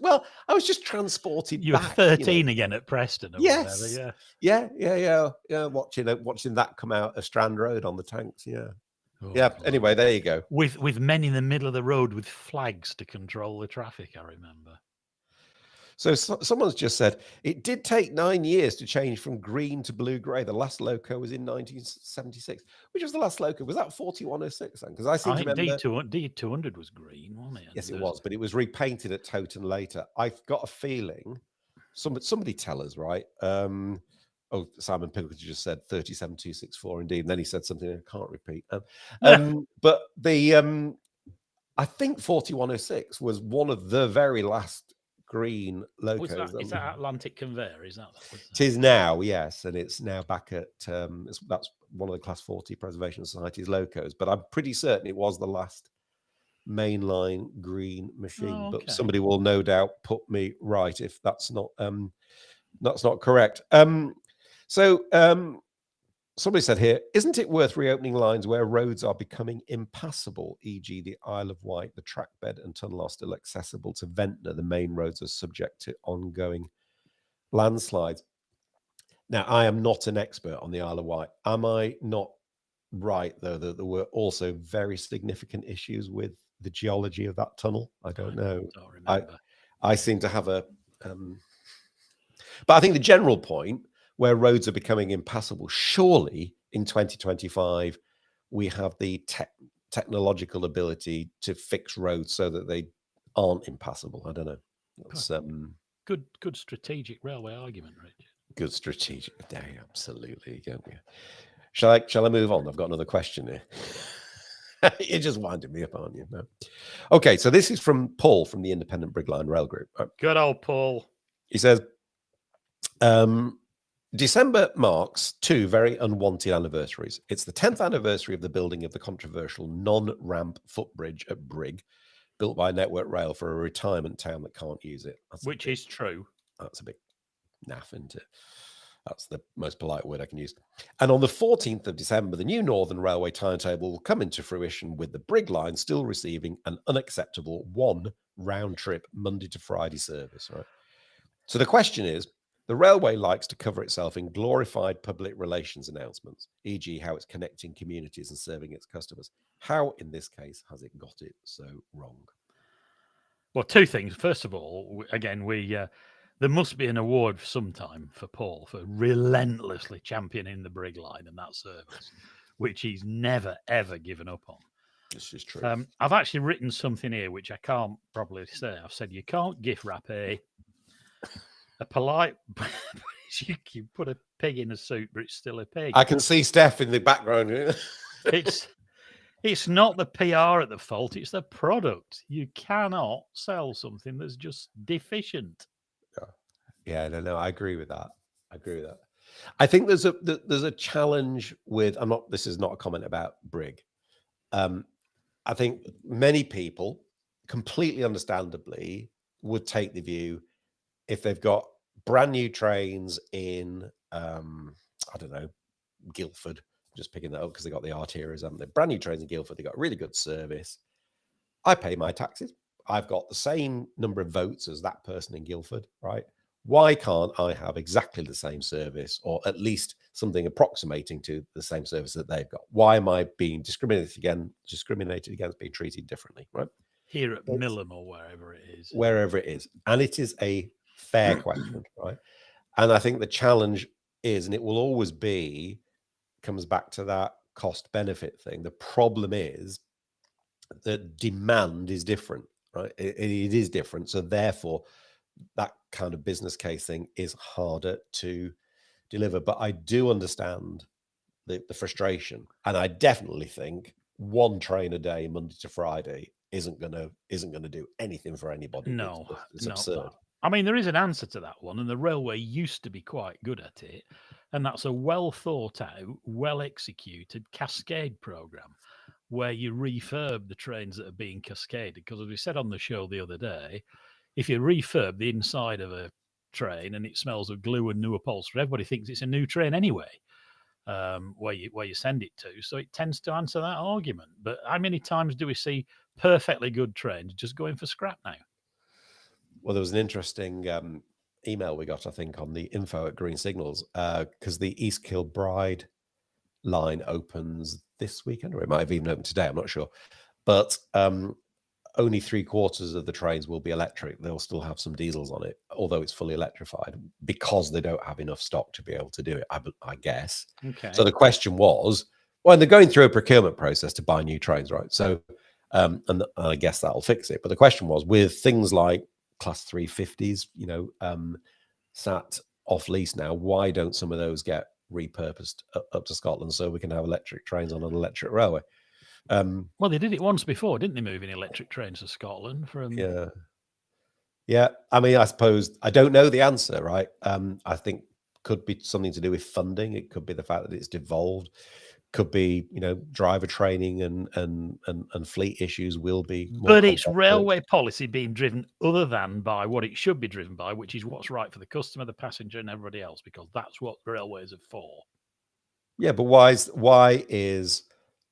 transported. You were 13 again at Preston. Or yes. Yeah. Watching that come out of Strand Road on the tanks. Yeah. Oh, yeah. Anyway, there you go. With men in the middle of the road with flags to control the traffic. I remember. So someone's just said it did take 9 years to change from green to blue-grey. The last loco was in 1976. Which was the last loco? Was that 4106 then? Because I seem to remember D200 was green, wasn't it? Yes, it was, but it was repainted at Toten later. I've got a feeling. Somebody tell us, right? Simon Pilkington just said 37264 indeed, and then he said something I can't repeat. But I think 4106 was one of the very last green locos. Is that Atlantic Conveyor? Is that? It is now, yes, and it's now back at that's one of the Class 40 Preservation Society's locos. But I'm pretty certain it was the last mainline green machine. But somebody will no doubt put me right if that's not correct. Somebody said here, isn't it worth reopening lines where roads are becoming impassable, e.g. the Isle of Wight, the track bed and tunnel are still accessible to Ventnor? The main roads are subject to ongoing landslides. Now, I am not an expert on the Isle of Wight. Am I not right, though, that there were also very significant issues with the geology of that tunnel? I don't know. I don't remember. I seem to have a... But I think the general point, where roads are becoming impassable, surely in 2025 we have the technological ability to fix roads so that they aren't impassable. I don't know. That's, good strategic railway argument, Richard. Good strategic. Yeah, absolutely. Yeah. Shall I move on? I've got another question here. You're just winding me up, aren't you? No. Okay, so this is from Paul from the Independent Brigline Rail Group. Good old Paul. He says, December marks 2 very unwanted anniversaries. It's the 10th anniversary of the building of the controversial non-ramp footbridge at Brigg, built by Network Rail for a retirement town that can't use it. Which is true. That's a bit naff, isn't it? That's the most polite word I can use. And on the 14th of December, the new Northern Railway timetable will come into fruition, with the Brig line still receiving an unacceptable 1 round trip Monday to Friday service, right? So the question is, the railway likes to cover itself in glorified public relations announcements, e.g. how it's connecting communities and serving its customers. How, in this case, has it got it so wrong? Well, two things. First of all, again, there must be an award sometime for Paul for relentlessly championing the Brig line and that service, which he's never, ever given up on. This is true. I've actually written something here which I can't probably say. I've said you can't gift wrap a polite. You put a pig in a suit, but it's still a pig. I can see Stef in the background. It's not the PR at the fault. It's the product. You cannot sell something that's just deficient. Yeah, no, I agree with that. I think there's a challenge with. This is not a comment about Brig. I think many people, completely understandably, would take the view, if they've got brand new trains in, I don't know, Guildford, just picking that up because they got the arterials, haven't they? Brand new trains in Guildford, they got really good service. I pay my taxes. I've got the same number of votes as that person in Guildford, right? Why can't I have exactly the same service, or at least something approximating to the same service that they've got? Why am I being discriminated against, being treated differently, right? Here at Millham or wherever it is. Wherever it is. And it is a fair question, right? And I think the challenge is, and it will always be, comes back to that cost benefit thing. The problem is that demand is different, right? It is different. So therefore, that kind of business case thing is harder to deliver. But I do understand the frustration, and I definitely think 1 train a day, Monday to Friday, isn't gonna do anything for anybody. No, it's absurd. I mean, there is an answer to that one, and the railway used to be quite good at it, and that's a well thought out, well executed cascade program where you refurb the trains that are being cascaded. Because as we said on the show the other day, if you refurb the inside of a train and it smells of glue and new upholstery, everybody thinks it's a new train anyway, where you send it to. So it tends to answer that argument. But how many times do we see perfectly good trains just going for scrap now? Well, there was an interesting email we got, I think, on the info at Green Signals, because the East Kilbride line opens this weekend, or it might have even opened today, I'm not sure. But only 3/4 of the trains will be electric. They'll still have some diesels on it, although it's fully electrified, because they don't have enough stock to be able to do it, I guess. Okay. So the question was, well, they're going through a procurement process to buy new trains, right? So, and I guess that'll fix it. But the question was, with things like Class 350s, sat off lease now, why don't some of those get repurposed up to Scotland so we can have electric trains on an electric railway? Well, they did it once before, didn't they? Moving electric trains to Scotland from. Yeah. I mean, I suppose I don't know the answer, right? I think could be something to do with funding. It could be the fact that it's devolved. Could be, driver training and fleet issues will be more. But it's railway policy being driven other than by what it should be driven by, which is what's right for the customer, the passenger, and everybody else, because that's what railways are for. Yeah, but why is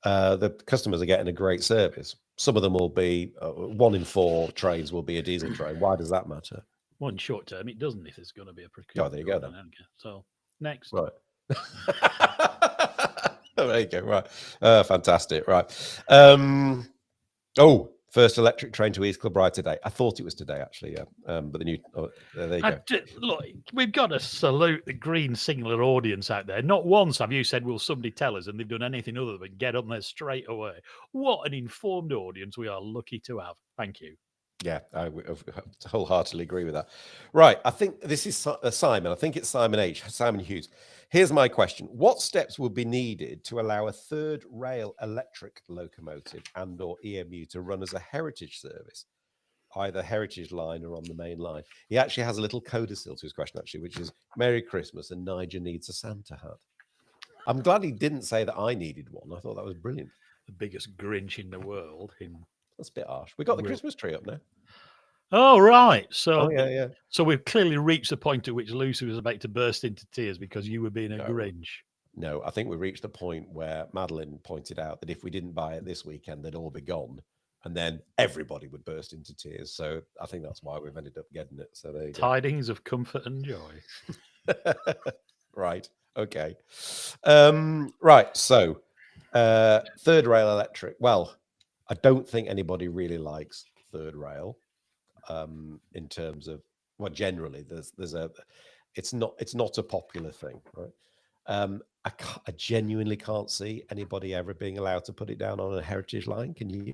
the customers are getting a great service? Some of them will be 1 in 4 trains will be a diesel train. Why does that matter? Well, in short term, it doesn't if there's going to be a procurement. Oh, there you go then. So next. Right. There you go. Right. Fantastic. Right. First electric train to East Kilbride today. I thought it was today, actually. Yeah. But the new. There you go. Look, we've got to salute the Green Signal audience out there. Not once have you said, "Will somebody tell us?" and they've done anything other than get on there straight away. What an informed audience we are lucky to have. Thank you. Yeah, I wholeheartedly agree with that. Right. I think this is Simon. I think it's Simon Hughes. Here's my question. What steps would be needed to allow a third rail electric locomotive and/or EMU to run as a heritage service, either heritage line or on the main line? He actually has a little codicil to his question, actually, which is Merry Christmas and Nigel needs a Santa hat. I'm glad he didn't say that I needed one. I thought that was brilliant. The biggest Grinch in the world. That's a bit harsh. We got the Christmas tree up now. Oh, right. Oh yeah. So we've clearly reached the point at which Lucy was about to burst into tears because you were being a No. Grinch. No, I think we reached the point where Madeline pointed out that if we didn't buy it this weekend, they'd all be gone. And then everybody would burst into tears. So I think that's why we've ended up getting it. So there you go. Tidings of comfort and joy. Right. Okay. Right. So third rail electric. Well, I don't think anybody really likes third rail in terms of, well, generally there's a, it's not a popular thing, right? I genuinely can't see anybody ever being allowed to put it down on a heritage line. Can you?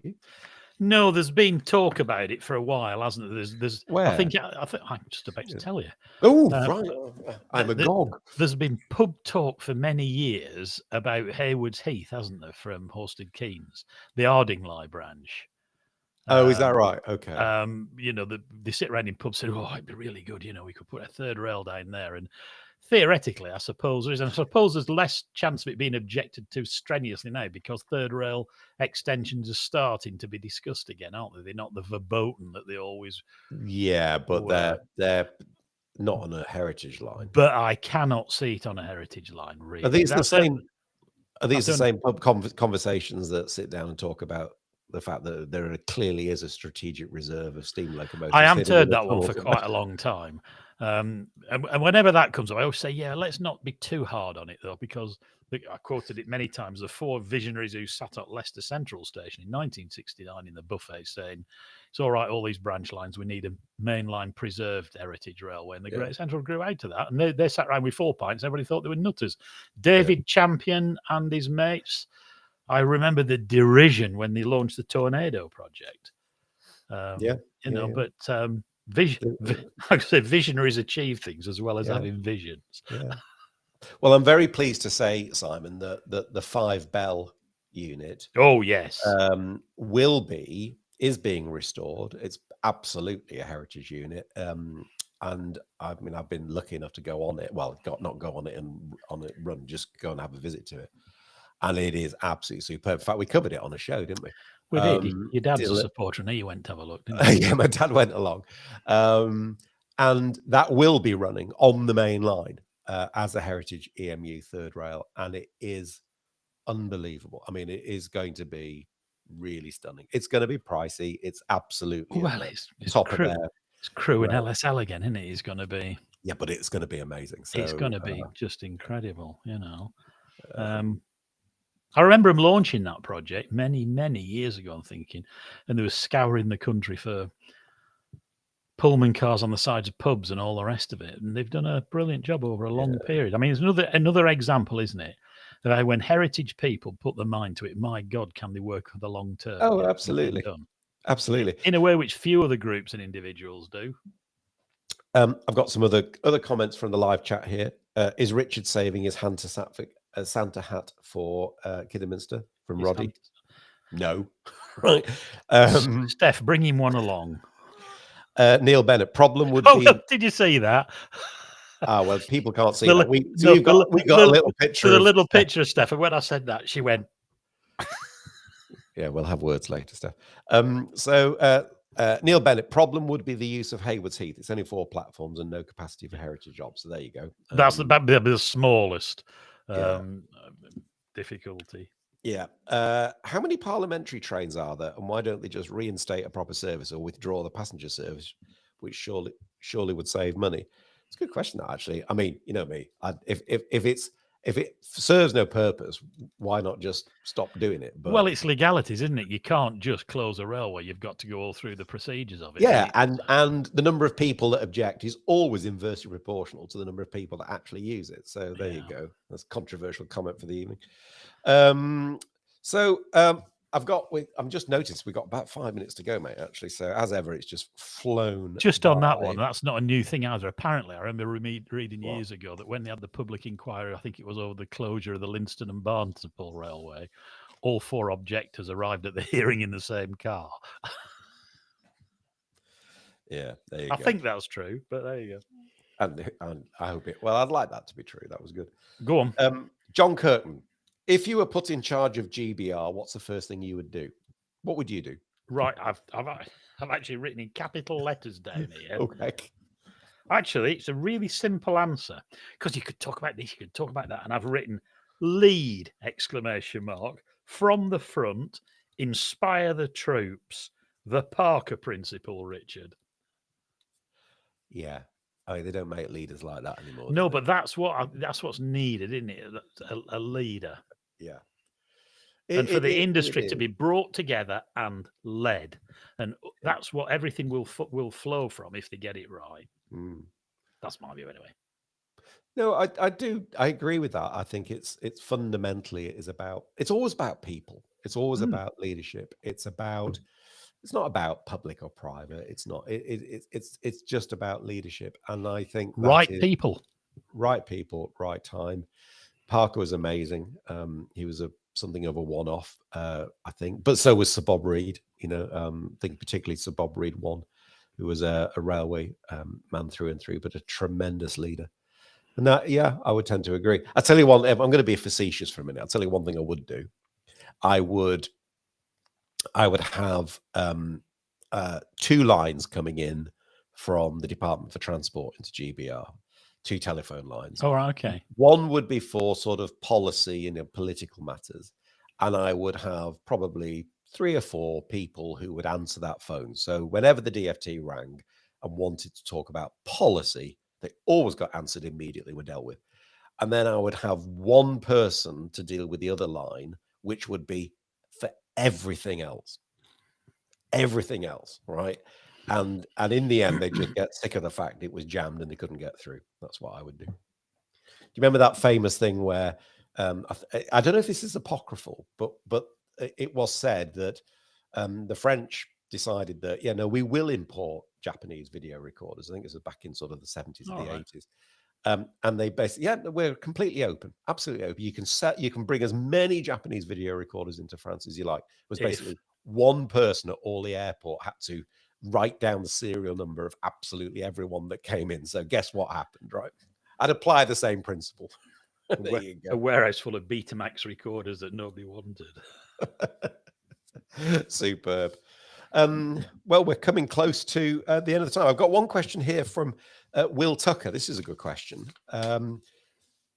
No, there's been talk about it for a while, hasn't there? There's. Where? I think I'm just about to tell you. Oh, right. I'm agog. There's been pub talk for many years about Haywards Heath, hasn't there, from Horsted Keynes, the Ardingly branch. Oh, is that right? Okay. You know, they sit around in pubs and say, "Oh, it'd be really good. You know, we could put a third rail down there." And theoretically, I suppose there is. And I suppose there's less chance of it being objected to strenuously now because third rail extensions are starting to be discussed again, aren't they? They're not the verboten that they always. Yeah, but were. they're not on a heritage line. But I cannot see it on a heritage line. Really, Are these the same? Are these the same pub conversations that sit down and talk about the fact that there clearly is a strategic reserve of steam locomotives? I haven't heard that one for quite a long time. And whenever that comes up, I always say, yeah, let's not be too hard on it, though, because I quoted it many times. The four visionaries who sat at Leicester Central Station in 1969 in the buffet saying, it's all right, all these branch lines, we need a mainline preserved heritage railway. And the Great Central grew out of that. And they sat around with 4 pints. Everybody thought they were nutters. David Champion and his mates, I remember the derision when they launched the Tornado project. But like I said, visionaries achieve things as well as having visions. Yeah. Well, I'm very pleased to say, Simon, that the 5 Bell unit, oh yes, is being restored. It's absolutely a heritage unit. And I mean, I've been lucky enough to go on it. Well, not go on it and on it run, just go and have a visit to it. And it is absolutely superb. In fact, we covered it on a show, didn't we? We did. Your dad's a supporter, and you went to have a look, didn't you? Yeah, my dad went along. And that will be running on the main line as a heritage EMU third rail. And it is unbelievable. I mean, it is going to be really stunning. It's going to be pricey. It's absolutely it's top of there. It's Crew and LSL again, isn't it? It's going to be. Yeah, but it's going to be amazing. So, it's going to be just incredible, you know. I remember him launching that project many, many years ago, I'm thinking, and they were scouring the country for Pullman cars on the sides of pubs and all the rest of it. And they've done a brilliant job over a long period. I mean, it's another example, isn't it? That when heritage people put their mind to it, my God, can they work for the long term? Oh, absolutely. Absolutely. In a way which few other groups and individuals do. I've got some other comments from the live chat here. Is Richard saving his Santa hat for Kidderminster from Roddy? No. Right. Stef, bring him one along. Neil Bennett, problem would be... Did you see that? Well, people can't see that. We've got a little picture. A little picture of Steph. And when I said that, she went... Yeah, we'll have words later, Steph. Neil Bennett, problem would be the use of Haywards Heath. It's only 4 platforms and no capacity for heritage jobs. So there you go. That'd be the smallest difficulty. Yeah. How many parliamentary trains are there, and why don't they just reinstate a proper service or withdraw the passenger service, which surely would save money? It's a good question, actually. I mean, you know me. If it serves no purpose, why not just stop doing it? But, well, it's legalities, isn't it? You can't just close a railway. You've got to go all through the procedures of it. Yeah, and the number of people that object is always inversely proportional to the number of people that actually use it. So there you go. That's a controversial comment for the evening. I've just noticed we've got about 5 minutes to go, mate, actually. So as ever, it's just flown. Just on that one, that's not a new thing either. Apparently, I remember reading years ago that when they had the public inquiry, I think it was over the closure of the Lynston and Barnstaple Railway, all 4 objectors arrived at the hearing in the same car. Yeah, there you go. I think that's true, but there you go. And I hope it... Well, I'd like that to be true. That was good. Go on. John Curtin. If you were put in charge of GBR, what's the first thing you would do? What would you do? Right, I've actually written in capital letters down here. Okay. Actually, it's a really simple answer because you could talk about this, you could talk about that, and I've written lead ! From the front, inspire the troops, the Parker principle, Richard. Yeah. I mean, they don't make leaders like that anymore. No, do they? but that's what's needed, isn't it? A leader. Yeah. And for the industry it to is. be brought together and led, and that's what everything will flow from if they get it right. Mm. That's my view, anyway. No, I agree with that. I think it's fundamentally it's always about people. It's always about leadership. It's not about public or private. It's not. It's just about leadership. And I think Right that is people. right people, right time. Parker was amazing. He was something of a one-off, I think. But so was Sir Bob Reed. You know, I think particularly Sir Bob Reed one, who was a railway man through and through, but a tremendous leader. And that, yeah, I would tend to agree. I'll tell you one. I'm going to be facetious for a minute. I'll tell you one thing I would do. I would have 2 lines coming in from the Department for Transport into GBR, 2 telephone lines. Oh, okay. One would be for sort of policy and political matters, and I would have probably 3 or 4 people who would answer that phone. So whenever the DFT rang and wanted to talk about policy, they always got answered immediately, were dealt with. And then I would have 1 person to deal with the other line, which would be for everything else, right? And in the end, they just get sick of the fact it was jammed and they couldn't get through. That's what I would do. Do you remember that famous thing where I don't know if this is apocryphal, but it was said that the French decided that, yeah, no, we will import Japanese video recorders. I think it was back in sort of the 70s or the 80s. And they basically, yeah, we're completely open, absolutely open. You can bring as many Japanese video recorders into France as you like. It was basically one person at Orly Airport had to write down the serial number of absolutely everyone that came in. So guess what happened, right? I'd apply the same principle. There you go. A warehouse full of Betamax recorders that nobody wanted. Superb. Well, we're coming close to the end of the time. I've got one question here from Will Tucker. This is a good question.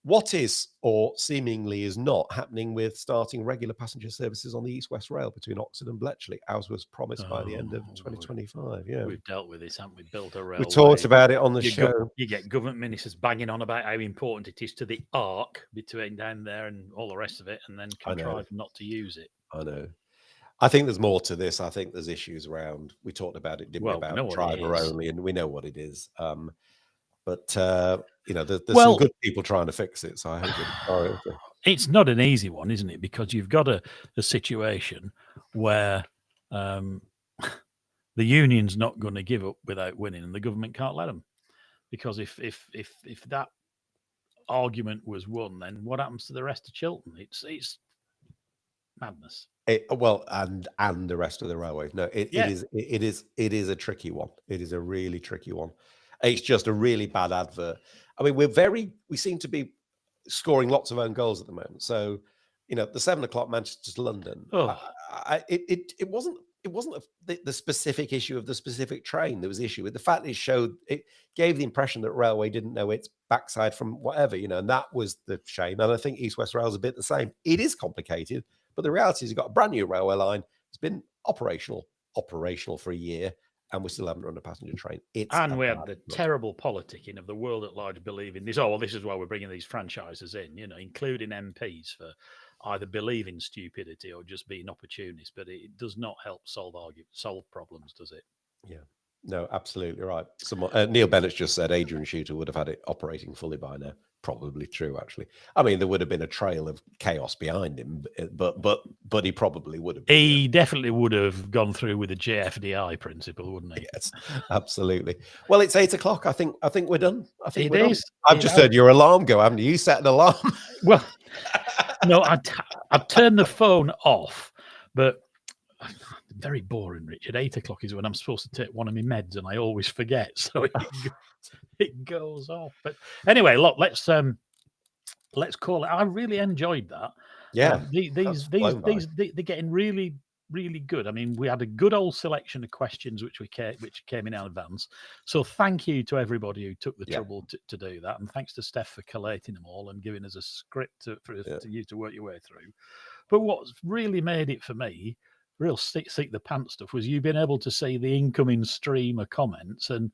What is, or seemingly is not, happening with starting regular passenger services on the East-West Rail between Oxford and Bletchley, as was promised by the end of 2025? Yeah, we've dealt with this, haven't we? Built a railway. We talked about it on the show. You get government ministers banging on about how important it is to the arc between down there and all the rest of it, and then contrive not to use it. I know. I think there's more to this. I think there's issues around. We talked about it, didn't we? About driver only, and we know what it is. But you know, there's some good people trying to fix it. So I hope it's not an easy one, isn't it? Because you've got a situation where the union's not going to give up without winning, and the government can't let them. Because if that argument was won, then what happens to the rest of Chiltern? It's madness. Well, and the rest of the railway. No, it is a tricky one. It is a really tricky one. It's just a really bad advert. I mean, we seem to be scoring lots of own goals at the moment. So, you know, the 7 o'clock Manchester to London. It wasn't the specific issue of the specific train. There was issue with the fact it gave the impression that railway didn't know its backside from whatever, you know, and that was the shame. And I think East West Rail is a bit the same. It is complicated, but the reality is you've got a brand new railway line. It's been operational for a year, and we still haven't run a passenger train. And we had the terrible politicking of the world at large believing this. Oh, well, this is why we're bringing these franchises in, you know, including MPs for either believing stupidity or just being opportunists. But it does not help solve problems, does it? Yeah. No, absolutely right. Neil Bennett's just said Adrian Shooter would have had it operating fully by now. Probably true, actually. I mean, there would have been a trail of chaos behind him, but he probably would have. He definitely would have gone through with the JFDI principle, wouldn't he? Yes, absolutely. Well, it's 8 o'clock. I think we're done. I think it is. I've just heard your alarm go, haven't you? You set an alarm. Well, no, I've turned the phone off, but very boring, Richard. 8 o'clock is when I'm supposed to take one of my meds, and I always forget. So it goes off. But anyway, look, let's call it. I really enjoyed that. Yeah, they're getting really really good. I mean, we had a good old selection of questions which came in advance. So thank you to everybody who took the trouble to do that, and thanks to Stef for collating them all and giving us a script for you to work your way through. But what's really made it for me, real seat the pants stuff, was you being able to see the incoming stream of comments and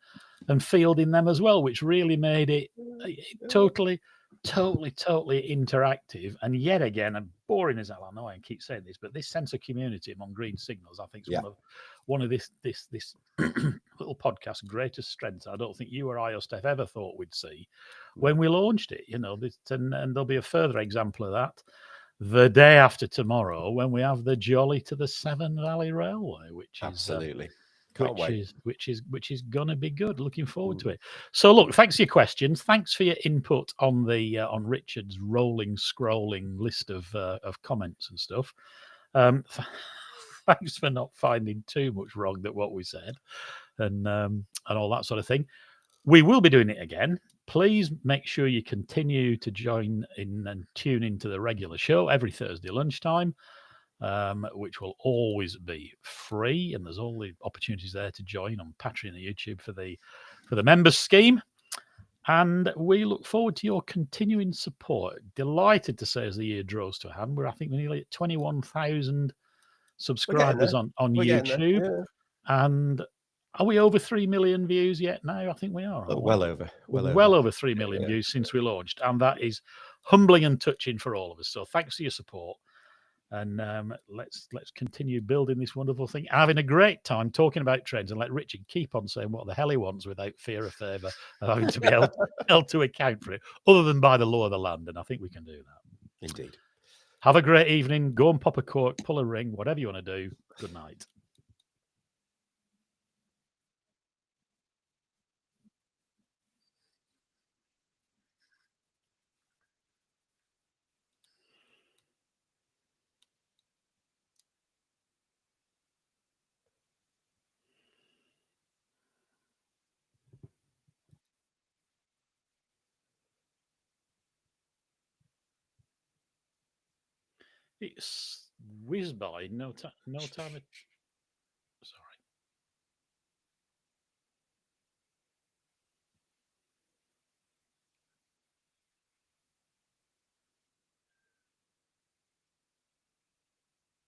fielding them as well, which really made it totally interactive. And yet again, and boring as hell, I know I keep saying this, but this sense of community among Green Signals, I think, is one of this little podcast's greatest strengths. I don't think you or I or Steph ever thought we'd see when we launched it. You know, and there'll be a further example of that the day after tomorrow when we have the jolly to the Severn Valley Railway, which is absolutely which is gonna be good. Looking forward to it. So look, thanks for your questions. Thanks for your input on the on Richard's rolling scrolling list of comments and stuff. Thanks for not finding too much wrong that what we said and all that sort of thing. We will be doing it again. Please make sure you continue to join in and tune into the regular show every Thursday lunchtime, which will always be free. And there's all the opportunities there to join on Patreon and YouTube for the members scheme. And we look forward to your continuing support. Delighted to say, as the year draws to a hand, I think we're nearly at 21,000 subscribers on YouTube. And are we over 3 million views yet now? I think we are. Well over 3 million views since we launched. And that is humbling and touching for all of us. So thanks for your support. And let's continue building this wonderful thing. Having a great time talking about trends, and let Richard keep on saying what the hell he wants without fear or favour of having to be held to account for it, other than by the law of the land. And I think we can do that. Indeed. Have a great evening. Go and pop a cork, pull a ring, whatever you want to do. Good night. It's whizzed by, no time.